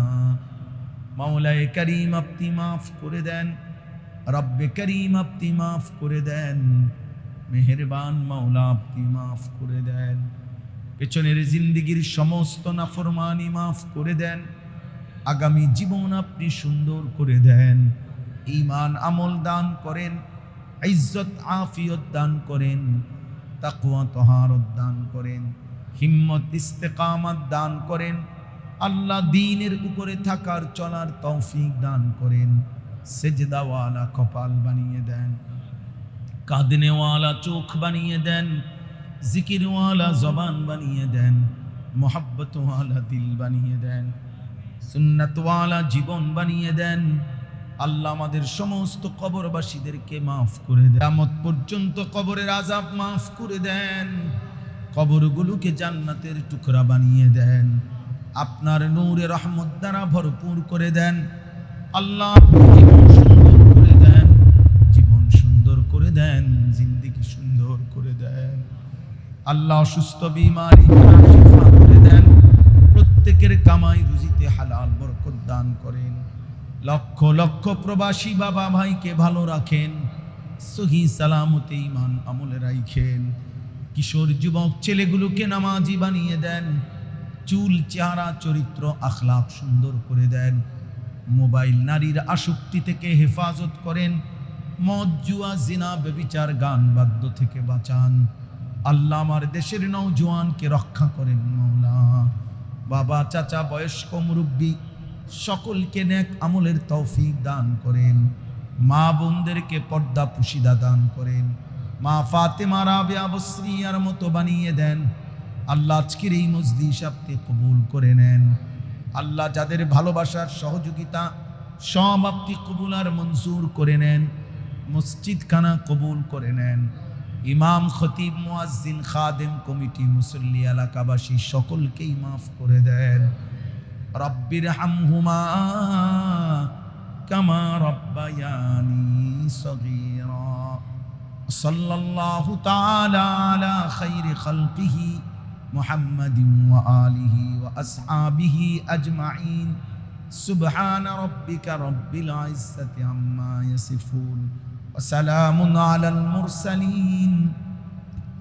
মাওলায়ে কারীম আপনি মাফ করে দেন, রব্বে কারীম আপনি মাফ করে দেন, মেহেরবান মাওলা আপনি মাফ করে দেন। পেছনের জিন্দেগির সমস্ত নাফরমানি মাফ করে দেন, আগামী জীবন আপনি সুন্দর করে দেন। ঈমান আমল দান করেন, ইজ্জত আফিয়ত দান করেন, তাকওয়া তাহারত দান করেন, হিম্মত ইস্তেকামাত দান করেন। আল্লাহ দ্বীনের উপরে থাকার চলার তৌফিক দান করেন। সেজদাওয়ালা কপাল বানিয়ে দেন, কাঁদনেওয়ালা চোখ বানিয়ে দেন, জিকিরওয়ালা জবান বানিয়ে দেন, মোহাব্বতওয়ালা দিল বানিয়ে দেন, সুন্নাতওয়ালা জীবন বানিয়ে দেন। আল্লাহ আমাদের সমস্ত কবরবাসীদেরকে মাফ করে দেন, কিয়ামত পর্যন্ত কবরের আযাব মাফ করে দেন, কবরগুলোকে জান্নাতের টুকরা বানিয়ে দেন, আপনার নূরে রহমত দ্বারা ভরপুর করে দেন। আল্লাহ জীবন সুন্দর করে দেন, জীবন সুন্দর করে দেন, জিন্দেগি সুন্দর করে দেন। আল্লাহ অসুস্থ বিমারি শিফা করে দেন, প্রত্যেকের কামাই রুজিতে হালাল বরকত দান করেন। লক্ষ লক্ষ প্রবাসী বাবা ভাইকে ভালো রাখেন, সহি সালামতে ঈমান আমলে রাখেন। কিশোর যুবক ছেলেগুলোকে নামাজি বানিয়ে দেন, চুল চেহারা চরিত্র আখলাক সুন্দর করে দেন। মোবাইল নারীর আসক্তি থেকে হেফাজত করেন, মদ জুয়া জিনা ব্যভিচার গান বাদ্য থেকে বাঁচান। আল্লাহ আমার দেশের নওজোয়ানকে রক্ষা করেন মাওলা। বাবা চাচা বয়স্ক মুরব্বী সকলকে নেক আমলের তৌফিক দান করেন। মা বোনদেরকে পর্দা পুশিদা দান করেন। মা ফাতেমা রাবিয়া বসরিয়ার মতো বানিয়ে দেন। আল্লাহ আজকের এই মজলিস আপনি কবুল করে নেন। আল্লাহ যাদের ভালোবাসার সহযোগিতা সব আপনি কবুল আর মঞ্জুর করে নেন। মসজিদ খানা কবুল করে নেন। ইমাম খতিব মুয়াজ্জিন খাদেম কমিটি মুসল্লি এলাকাবাসী সকলকেই মাফ করে দেন। রব্বির হামহুমা কামা রব্বায়ানি সগীরা। সাল্লাল্লাহু তাআলা আলা খাইরি খালকিহি মুহাম্মাদিন ওয়া আলিহি ওয়া আসহাবিহি আজমাইন। সুবহান রাব্বিকা রব্বিল ইজ্জাতি আম্মা ইয়াসিফুন ওয়া সালামুন আলাল মুরসালিন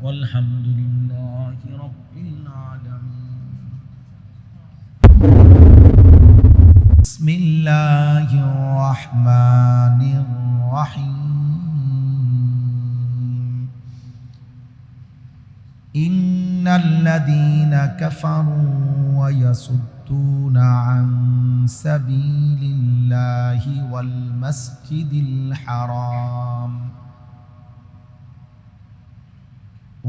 ওয়ালহামদুলিল্লাহি রাব্বিল আলামিন। বিসমিল্লাহির রাহমানির রাহিম। ইন্নাল্লাযীনা কাফারু ওয়া ইয়াসুদ্দুনা আন সাবিলিল্লাহি ওয়াল মাসজিদিল হারাম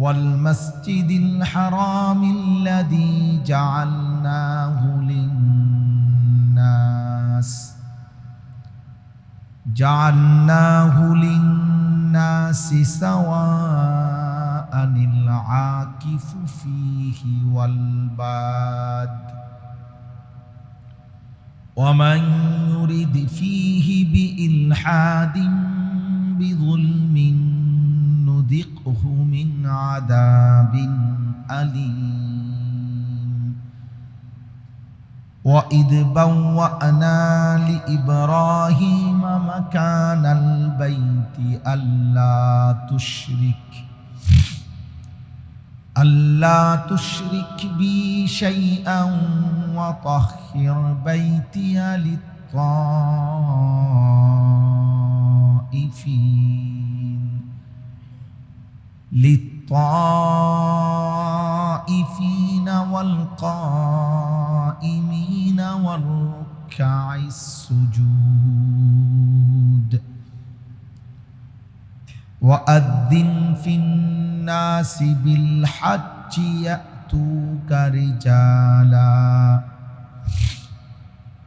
والمسجد الحرام الذي جعلناه للناس سواء العاكف فيه والباد ومن يرد فيه بإلحاد بظلم نذقه من عذاب أليم. وإذ بوأنا لإبراهيم مكان البيت ألا تشرك بي شيئا وطهر بيتي للطائفين والقائمين والركع السجود. وأذن في الناس بالحج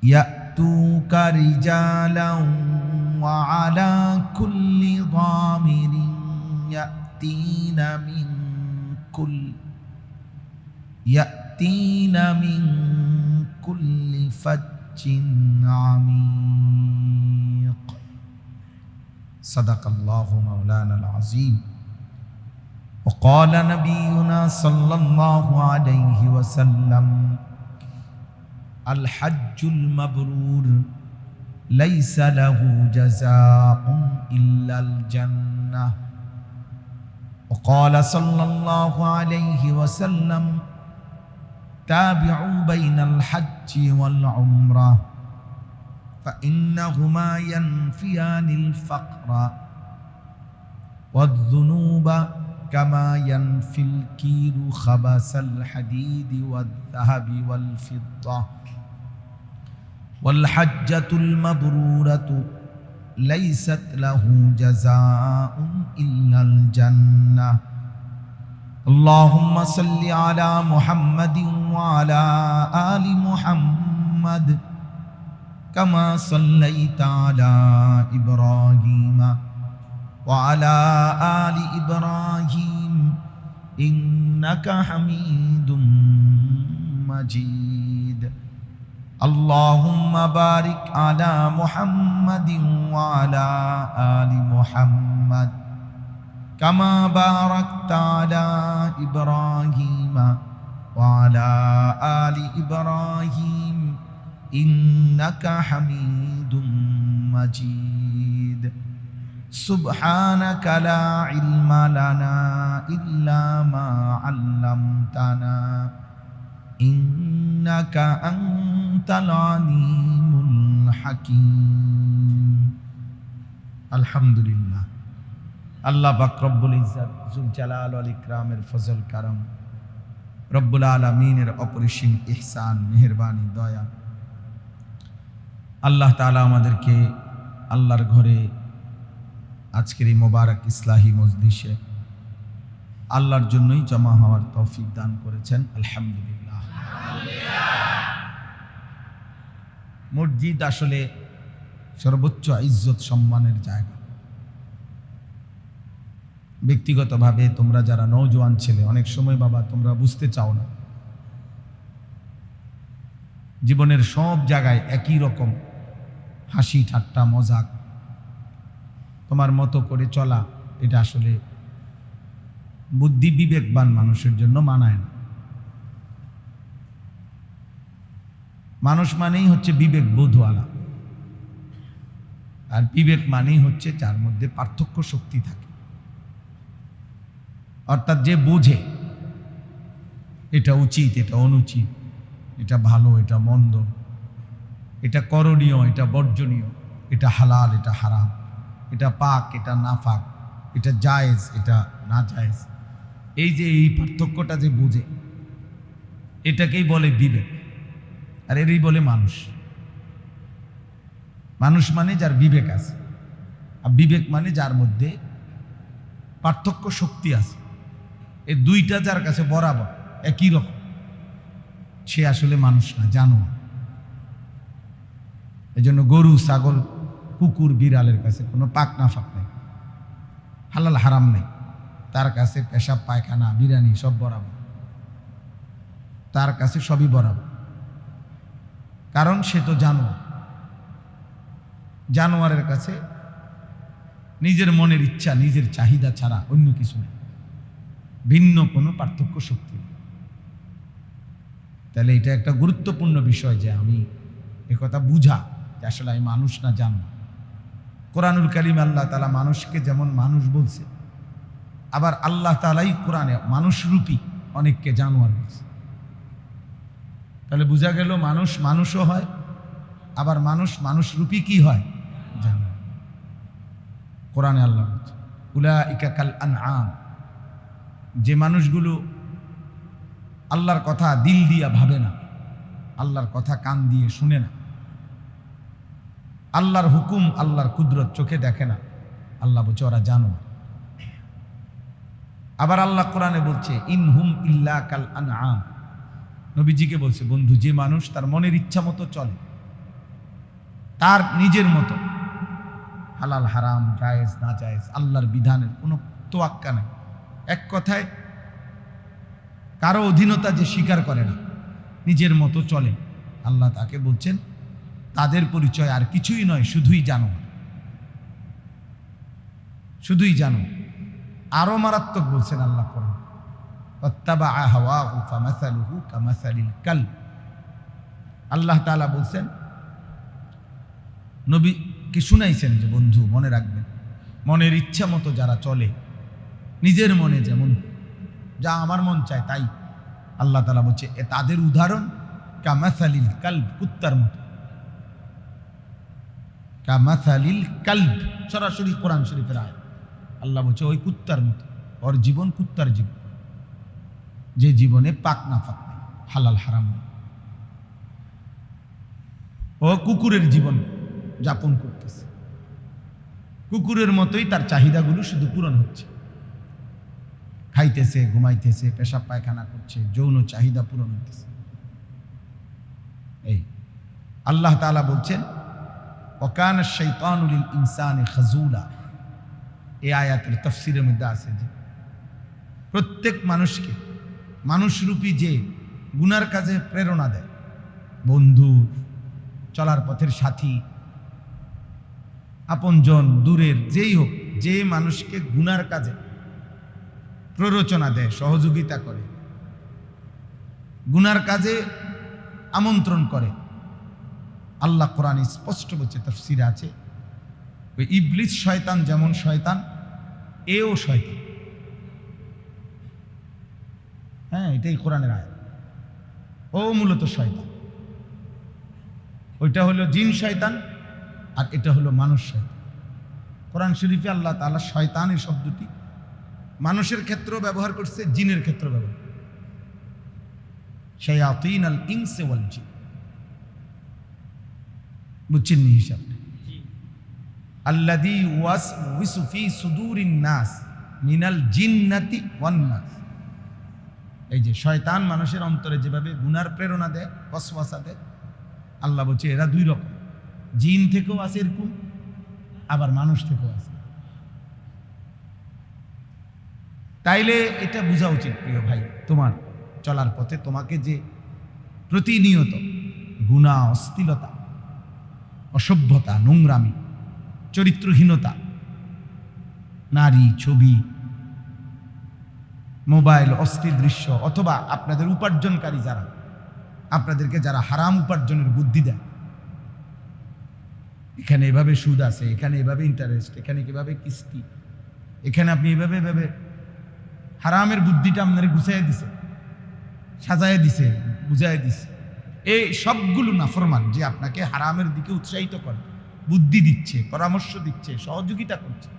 يأتوك رجالا وعلى كل ضامر يأتين من كل فج عميق. صدق الله مولانا العظيم وقال نبينا صلى الله عليه وسلم الحج المبرور ليس له جزاء إلا الجنة وقال صلى الله عليه وسلم تابعوا بين الحج والعمرة فإنهما ينفيان الفقر والذنوب كما ينفي الكير خبث الحديد والذهب والفضة والحجة المبرورة ليست له جزاء إلا الجنة اللهم صل على محمد وعلى آل محمد كما صليت على إبراهيم وعلى آل إبراهيم إنك حميد مجيد اللهم بارك على محمد وعلى آل محمد كما باركت على إبراهيم وعلى آل إبراهيم إنك حميد مجيد سبحانك لا علم لنا إلا ما علمتنا إنك أنت العليم الحكيم الحمد لله আল্লাহ পাক রব্বুল ইজ্জত জুল জালাল ওয়াল ইকরামের ফজল কারম রব্বুল আলামিনের অপরিসীম ইহসান মেহেরবানি দয়া আল্লাহ তাআলা আমাদেরকে আল্লাহর ঘরে আজকের এই মোবারক ইসলাহি মজলিসে আল্লাহর জন্যই জমা হওয়ার তৌফিক দান করেছেন আলহামদুলিল্লাহ। মসজিদ আসলে সর্বোচ্চ ইজ্জত সম্মানের জায়গা। ব্যক্তিগতভাবে তোমরা যারা নওজোয়ান ছেলে, অনেক সময় বাবা তোমরা বুঝতে চাও না, জীবনের সব জায়গায় একই রকম হাসি ঠাট্টা মজাক, তোমার মতো করে চলা, এটা আসলে বুদ্ধি বিবেকবান মানুষের জন্য মানায় না। মানুষ মানেই হচ্ছে বিবেক বোধওয়ালা, আর বিবেক মানেই হচ্ছে যার মধ্যে পার্থক্য শক্তি থাকে, অর্থাৎ যে বোঝে এটা উচিত, এটা অনুচিত, এটা ভালো, এটা মন্দ, এটা করণীয়, এটা বর্জনীয়, এটা হালাল, এটা হারাম, এটা পাক, এটা নাফাক, এটা জায়েজ, এটা না জায়েজ, এই যে এই পার্থক্যটা যে বোঝে, এটাকেই বলে বিবেক, আর এরই বলে মানুষ। মানুষ মানে যার বিবেক আছে, আর বিবেক মানে যার মধ্যে পার্থক্য শক্তি আছে। এই দুইটা যার কাছে বরাবর একই রকম, সে আসলে মানুষ না, জানোয়ার। এই জন্য গরু, ছাগল, কুকুর, বিড়ালের কাছে কোনো পাক না ফাঁক নেই, হালাল হারাম নেই, তার কাছে পেশাব পায়খানা বিরিয়ানি সব বরাবর, তার কাছে সবই বরাবর, কারণ সে তো জানোয়ার। জানোয়ারের কাছে নিজের মনের ইচ্ছা, নিজের চাহিদা ছাড়া অন্য কিছু নেই, ভিন্ন কোনো পার্থক্য শক্তি নেই। তাহলে এটা একটা গুরুত্বপূর্ণ বিষয় যে আমি একথা বুঝা যে আসলে আমি মানুষ না জানোয়ার। কোরআনুল কারীম আল্লাহ তাআলা মানুষকে যেমন মানুষ বলছে, আবার আল্লাহ তাআলাই কোরআনে মানুষরূপী অনেককে জানোয়ার বলছে। তাহলে বোঝা গেল মানুষ মানুষও হয়, আবার মানুষ মানুষরূপী কি হয়, জানোয়ার। কোরআনে আল্লাহ বলছে উলাইকা কাল আনআম, যে মানুষগুলো আল্লাহর কথা দিল দিয়া ভাবে না, আল্লাহর কথা কান দিয়ে শুনে না, আল্লাহর হুকুম, আল্লাহর কুদরত চোখে দেখে না, আল্লাহ বলছে ওরা জানোয়ার। আবার আল্লাহ কোরআনে বলছে ইনহুম ইল্লা কাল আনআম, নবীজিকে বলছে বন্ধু, যে মানুষ তার মনের ইচ্ছা মতো চলে, তার নিজের মতো, হালাল হারাম জায়েজ না জায়েজ আল্লাহর বিধানের কোনো তোয়াক্কা নেই, এক কথায় কারো অধীনতা যে স্বীকার করে না, নিজের মতো চলে, আল্লাহ তাকে বলছেন তাদের পরিচয় আর কিছুই নয়, শুধুই জানো, শুধুই জানো। আরো মারাত্মক বলছেন আল্লাহ কোরআন, ওয়াত্তাবাআ হাওয়াহু ফামাসালুহু কামাসালিল কালব। আল্লাহ তাআলা বলছেন, নবীকে শুনাইছেন যে বন্ধু মনে রাখবেন, মনের ইচ্ছা মতো যারা চলে, নিজের মনে যেমন যা আমার মন চায় তাই, আল্লাহ তাআলা বলছে তাদের উদাহরণ কামাসালিল কালব, কুত্তার মতো। কামাসালিল কালব সরাসরি কোরআন শরীফের আয়াত। আল্লাহ বলছে ওই কুত্তার মতো, ওর জীবন কুত্তার জীবন, যে জীবনে পাক না ফাক নেই, হালাল হারাম নেই। ও কুকুরের জীবন যাপন করতেছে, কুকুরের মতোই তার চাহিদাগুলো শুধু পূরণ হচ্ছে, খাইতেছে, ঘুমাইতেছে, পেশাব পায়খানা করছে, যৌন চাহিদা পূরণ হইতেছে। এই আল্লাহ তাআলা বলছেন ওয়াকানা শাইতানু লিল ইনসানি খাজুলা। এই আয়াতের তাফসীরের মধ্যে আছে যে প্রত্যেক মানুষকে, মানুষরূপী যে গুনার কাজে প্রেরণা দেয়, বন্ধু, চলার পথের সাথী, আপনজন, দূরের যেই হোক, যে মানুষকে গুনার কাজে প্ররোচনা দেয়, সহযোগিতা করে, গুনার কাজে আমন্ত্রণ করে, আল্লাহ কোরআন স্পষ্ট বলছে, তাফসীরে আছে, ওই ইবলিস শয়তান যেমন শয়তান, এও শয়তান। হ্যাঁ, এটাই কোরআনের আয়াত। ও মূলত শয়তান, ওইটা হলো জিন শয়তান, আর এটা হলো মানুষ শয়তান। কোরআন শরীফে আল্লাহ তাআলা শয়তান এই শব্দটি মানুষের ক্ষেত্রেও ব্যবহার করছে, জিনের ক্ষেত্রেও ব্যবহার। শায়াতিন আল ইনসি ওয়াল জিন, বুঝছেন নি হিসাব? আল্লাযী ওয়াসওয়িসু ফি সুদুরিন নাস মিনাল জিন্নাতি ওয়ান নাস। এই যে শয়তান মানুষের অন্তরে যেভাবে গুনার প্রেরণা দেয়, ওয়াসওয়াসা দেয়, আল্লাহ বলছে এরা দুই রকম, জিন থেকেও আছে এরকম, আবার মানুষ থেকেও আছে। তাইলে এটা বোঝা উচিত প্রিয় ভাই, তোমার চলার পথে তোমাকে যে প্রতিনিয়ত গুনাহ, অশ্লীলতা, অসভ্যতা, নোংরামি, চরিত্রহীনতা, নারী, ছবি, মোবাইল, অশ্লীল দৃশ্য, অথবা আপনাদের উপার্জনকারী যারা, আপনাদেরকে যারা হারাম উপার্জনের বুদ্ধি দেয়, এখানে এভাবে সুদ আছে, এখানে এভাবে ইন্টারেস্ট, এখানে কিভাবে কিস্তি, এখানে আপনি এভাবে এভাবে হারামের বুদ্ধিটা আপনার গুছাইয়া দিছে, সাজায় দিছে, বুঝাই দিছে, এই সবগুলো নাফরমান যে আপনাকে হারামের দিকে উৎসাহিত করে, বুদ্ধি দিচ্ছে, পরামর্শ দিচ্ছে, সহযোগিতা করছে,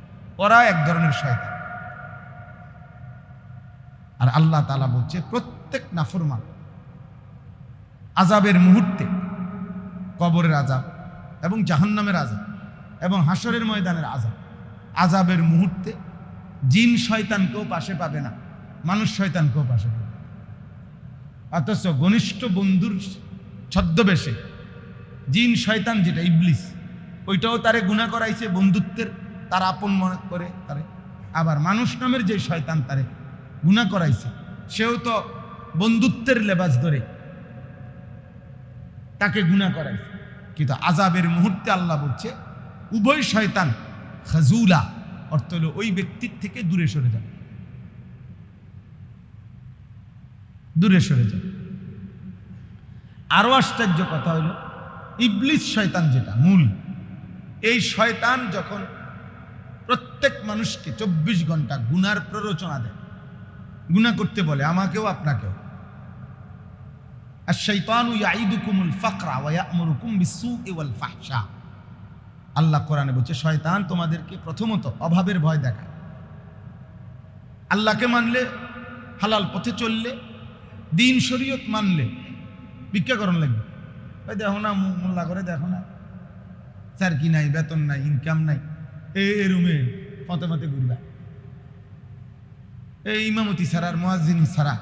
ওরা এক ধরনের শয়তান। আর আল্লাহ তাআলা বলছে প্রত্যেক নাফরমান আযাবের মুহূর্তে, কবরের আযাব এবং জাহান্নামের আযাব এবং হাসরের ময়দানের আযাব, আযাবের মুহূর্তে জিন শয়তানকেও পাশে পাবে না, মানুষ শয়তানকেও পাশে পাবে। অথচ ঘনিষ্ঠ বন্ধুর ছদ্মবেশে জিন শয়তান যেটা ইবলিস, ওইটাও তারে গুনাহ করাইছে বন্ধুত্বের, তার আপন মনে করে তারে। আবার মানুষ নামের যে শয়তান তারে গুনাহ করাইছে, সেও তো বন্ধুত্বের লেবাস ধরে তাকে গুনাহ করাইছে। কিন্তু আযাবের মুহূর্তে আল্লাহ বলছে উভয় শয়তান খাজুলা, অর্থ হলো ওই ব্যক্তির থেকে দূরে সরে যাবে, দূরে সরে যাবে। আরো আশ্চর্য কথা হলো ইবলিস শয়তান যেটা মূল, এই শয়তান যখন প্রত্যেক মানুষকে 24 ঘন্টা গুনার প্ররোচনা দেয়, গুনাহ করতে বলে, আমাকেও আপনাকেও। আশ-শাইতানু ইয়াইদুকুমুল ফাকরা ওয়া ইয়া'মুরুকুম বিস-সুই ওয়াল ফাহশা। আল্লাহ কোরআনে বলছে শয়তান তোমাদেরকে প্রথমত অভাবের ভয় দেখায়, আল্লাহকে মানলে, হালাল পথে চললে, দিন শরীয়ত মানলে ভিক্ষাকরণ লাগবে। ওই দেখো না মোল্লা করে, দেখো না চারকি নাই, বেতন নাই, ইনকাম নাই, এই রুমে পথে পথে ঘুরবা, এই ইমামতি ছাড়া আর মুয়াজ্জিন ছাড়া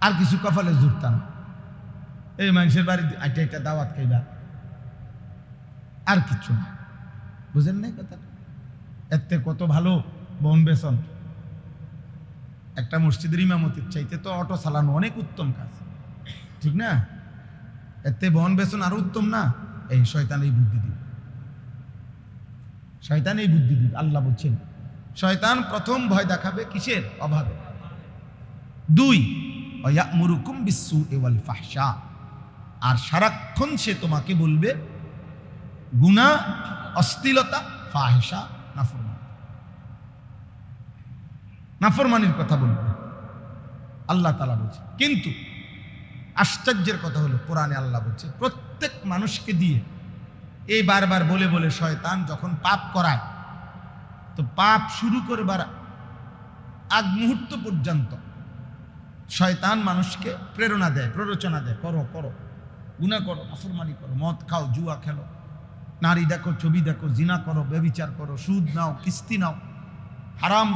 আর কিছু কপালে জুটতাম, এই মানুষের বাড়ি আইটা একটা দাওয়াত খাইবা, আর কিছু না। বুঝেন নাই কথাটা? এতে কত ভালো বন বেসন, একটা মসজিদের ইমামতির চাইতে তো অটো চালানো অনেক উত্তম কাজ, ঠিক না? এতে বন বেসন আরো উত্তম না? এই শয়তান এই বুদ্ধি দিবে, শয়তান এই বুদ্ধি দিবে। আল্লাহ বলছেন শয়তান প্রথম ভয় দেখাবে কিসের? অভাবে। 2, ওয়ায়ামুরুকুম বিসসুই ওয়াল ফাহশা, আর সারাক্ষণ সে তোমাকে বলবে গুনাহ, অশ্লীলতা, ফাহিশা, নাফরমানির কথা বলবে। আল্লাহ তাআলা বলছে, কিন্তু আশ্চর্যের কথা হলো কোরআনে আল্লাহ বলছে প্রত্যেক মানুষকে দিয়ে এই বারবার বলে বলে শয়তান যখন পাপ করায়, তো পাপ শুরু করবার আগ মুহূর্ত পর্যন্ত শয়তান মানুষকে প্রেরণা দেয়, প্ররোচনা দেয়, করো করো, গুনাহ করো, নাফরমানি করো, মদ খাও, জুয়া খেলো, নারী দেখো, ছবি দেখো, জিনা করো, ব্যভিচার করো, সুদ নাও, কিস্তি নাও, হারাম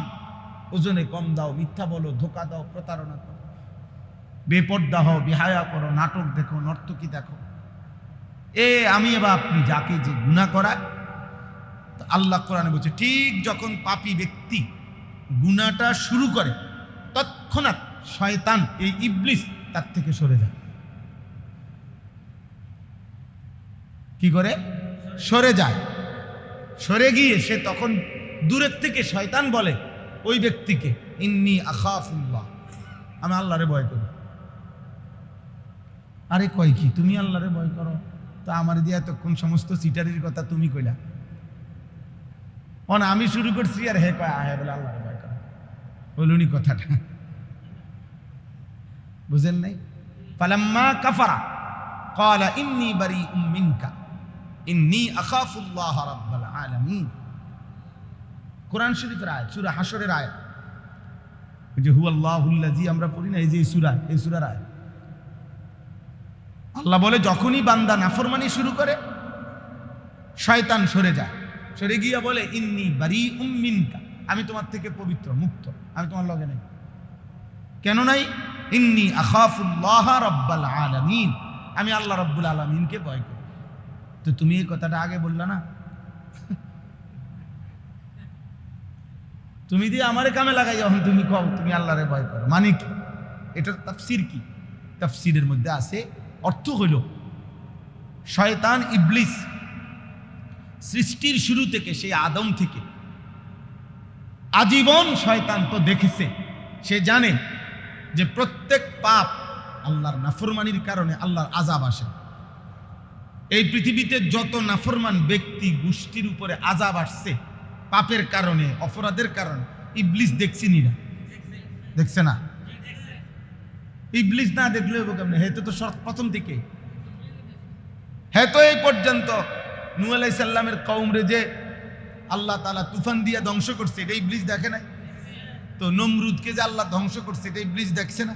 ওজনে কম দাও, মিথ্যা বলো, ধোকা দাও, প্রতারণা করো, বেপর্দা হও, বেহায়া করো, নাটক দেখো, নর্তকী দেখো। আমি বা আপনি যাকে যে গুনাহ করায়, তো আল্লাহ কোরআনে বলছে ঠিক যখন পাপী ব্যক্তি গুনাহটা শুরু করে তৎক্ষণাৎ শয়তান, এই ইবলিস তার থেকে সরে যায়। কি করে? সরে যায়। সরে গিয়ে সে তখন দূরের থেকে শয়তান বলে ওই ব্যক্তিকে, ইন্নী আখাফুল্লাহ, আমি আল্লাহরে ভয় করি। আরে কয় কি তুমি আল্লাহরে ভয় করো? তা আমার দিয়ে এতক্ষণ সমস্ত সিটারির কথা তুমি কইলা, আমি শুরু করছি আর হে কয় আহে বলে আল্লাহরে ভয় করো। বলুনি কথাটা? বুঝেন নাই? ফালাম্মা কাফারা ক্বালা ইন্নী বারীউম মিনকা ইন্নী আখাফুল্লাহ রাব্বাল আলামিন। কোরআন শরীফের আয়াত, সূরা হাশরের আয়াত। ওই যে হুয়াল্লাহুল্লাযী আমরা পড়ি না, এই যে এই সূরার আয়াত। আল্লাহ বলে যখনই বান্দা নাফরমানি শুরু করে শয়তান সরে যায়, সরে গিয়া বলে ইন্নী বারীউম মিনকা, আমি তোমার থেকে পবিত্র, মুক্ত, আমি তোমার লগে নাই। কেন নাই? ইন্নী আখাফুল্লাহ রাব্বাল আলামিন, আমি আল্লাহ রাব্বুল আলামিনকে ভয় করি। তো তুমি এই কথাটা আগে বললা না? তুমি দিয়ে আমারে কামে লাগাই, যখন তুমি কও তুমি আল্লাহরে ভয় করো, মানে কি? এটার তাফসীর কি? তাফসীরের মধ্যে আছে, অর্থ হইল শয়তান ইবলিস সৃষ্টির শুরু থেকে, সেই আদম থেকে আজীবন শয়তান তো দেখেছে, সে জানে যে প্রত্যেক পাপ আল্লাহর নাফরমানির কারণে আল্লাহর আযাব আসে। এই পৃথিবীতে যত নাফরমান ব্যক্তি গোষ্ঠীর উপরে আযাব আসছে পাপের কারণে, অপরাধের কারণে, ইবলিস দেখছিনি না? দেখছে না? ইবলিস না দেখলে কেমনে? হেতো তো প্রথম থেকে, হেতো এই পর্যন্ত নূহ আলাইহিস সালামের কওমরে যে আল্লাহ তাআলা তুফান দিয়া ধ্বংস করছে, এটা ইবলিস দেখে নাই? তো নমরুদকে যে আল্লাহ ধ্বংস করছে, এটা ইবলিস দেখছে না?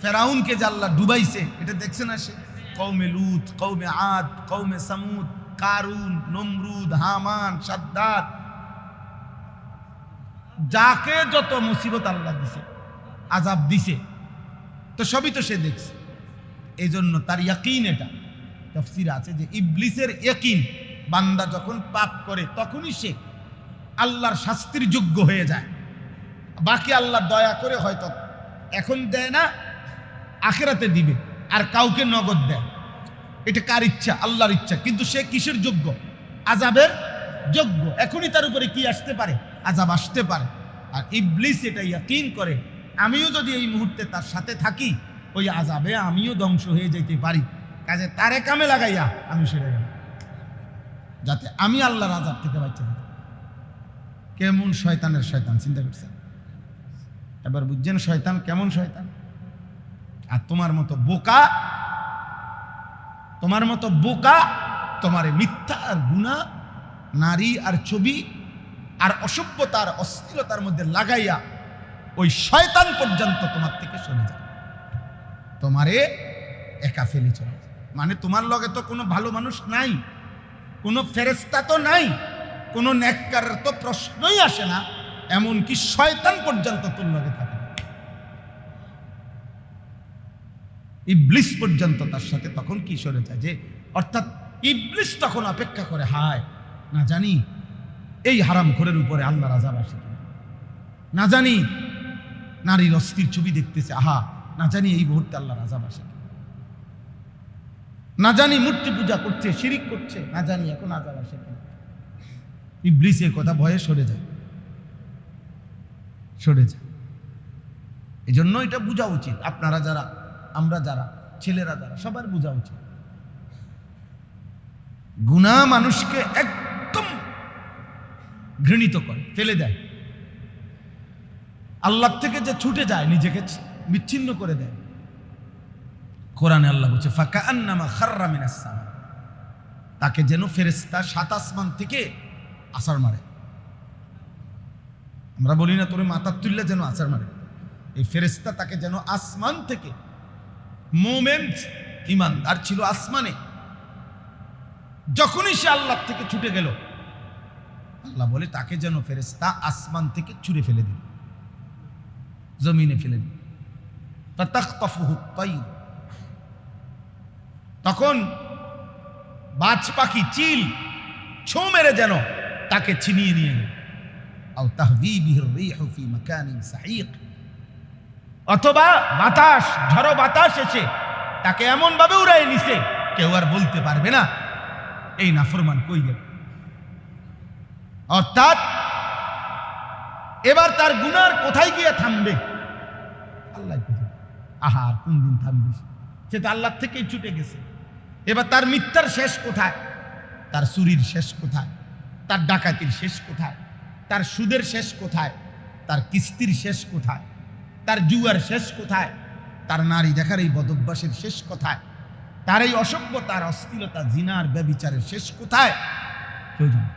ফেরাউনকে যে আল্লাহ ডুবাইছে, এটা দেখছে না সে? কওমে লূত, কওমে আদ, কওমে সামুদ, কারুন, নমরুদ, হামান, সাদ্দাত, যাকে যত মুসিবত আল্লাহ দিছে, আযাব দিছে, তো সবই তো সে দেখছে। এই জন্য তার ইয়াকিন, এটা তাফসীর আছে যে ইবলিসের ইয়াকিন, বান্দা যখন পাপ করে তখনই সে আল্লাহর শাস্তির যোগ্য হয়ে যায়। বাকি আল্লাহ দয়া করে হয়তো এখন দেয় না, আখিরাতে দিবে, আর কাউকে নগদ দেয়। এটা কার ইচ্ছা? আল্লাহর ইচ্ছা। কিন্তু সে কিসের যোগ্য? আযাবের যোগ্য। এখনই তার উপরে কি আসতে পারে? আযাব আসতে পারে। আর ইবলিস এটা ইয়াকিন করে, আমিও যদি এই মুহূর্তে তার সাথে থাকি, ওই আযাবে আমিও ধ্বংস হয়ে যেতে পারি, কাজে তারে কামে লাগাইয়া আমি সরে গেলাম, যাতে আমি আল্লাহর আযাব থেকে বাঁচতে পারি। কেমন শয়তানের শয়তান, চিন্তা করছেন? এবার বুঝছেন শয়তান কেমন শয়তান? আর তোমার মতো বোকা, তোমারে মিথ্যা আর গুনাহ, নারী আর ছবি আর অসভ্যতা আর অশ্লীলতার মধ্যে লাগাইয়া ওই শয়তান পর্যন্ত তোমার থেকে সরে যায়, তোমারে একা ফেলে চলে যায়। মানে তোমার লগে তো কোনো ভালো মানুষ নাই, কোনো ফেরেশতা তো নাই, কোনো নেককারের তো প্রশ্নই আসে না, এমনকি শয়তান পর্যন্ত তোর লগে থাকে, ইবলিস পর্যন্ত তার সাথে তখন কি সরে যায়। যে অর্থাৎ ইবলিস তখন অপেক্ষা করে, হায় না জানি এই হারামখোরের উপরে আল্লাহর আযাব আসে কিনা, না জানি নারীর অস্থির ছবি দেখতেছে, আহা না জানি এই মুহূর্তে আল্লাহর আযাব আসে কিনা, না জানি মূর্তি পূজা করছে, শিরিক করছে, না জানি এখন আযাব আসে কিনা। ইবলিস এর কথা ভয়ে সরে যায়, সরে যায়। এই জন্য এটা বোঝা উচিত, আপনারা যারা, আমরা যারা, ছেলেরা যারা, সবার বোঝা উচিত। গুনাহ মানুষকে একদম ঘৃণিত করে, ফেলে দেয়। আল্লাহ থেকে যে ছুটে যায়, নিজেকে বিচ্ছিন্ন করে দেয়। কোরআনে আল্লাহ বলছে ফাকাআন্নামা খাররা মিনাস সামা, তাকে যেন ফেরেশতা সাত আসমান থেকে আছাড় মারে। আমরা বলি না তোরে মাথার তুললে যেন আছাড় মারে, এই ফেরেশতা তাকে যেন আসমান থেকে, মুমিন ঈমানদার ছিল আসমানে, যখনই সে আল্লাহ থেকে ছুটে গেল, আল্লাহ বলে তাকে যেন ফেরেশতা আসমান থেকে ছুঁড়ে ফেলে দিল, জমিনে ফেলে দিল। ফাতাখতাফুহু আত-তায়র, তখন বাজ পাখি, চিল ছো মেরে যেন তাকে ছিনিয়ে নিয়ে গেল। আও তাহবি বিহির রিহু ফি মাকানিন সাহিক, অথবা বাতাস, ঝড়ো বাতাস এসে তাকে এমন ভাবে উড়াই নিছে কেউ আর বলতে পারবে না এই নাফরমান কই গেল। অর্থাৎ এবার তার গুনার কোথায় গিয়ে থামবে আল্লাহ বুঝে। আহা, আর কোন দিন থামবে? সে তো আল্লাহ থেকেই ছুটে গেছে। এবার তার মিথ্যার শেষ কোথায়? তার চুরির শেষ কোথায়? তার ডাকাতির শেষ কোথায়? তার সুদের শেষ কোথায়? তার কিস্তির শেষ কোথায়? তার জুয়ার শেষ কোথায়? তার নারী দেখার এই বদভ্যাসের শেষ কোথায়? তার এই অসভ্যতার, অশ্লীলতা, জিনার, ব্যভিচারের শেষ কোথায়? কেউ জানে না।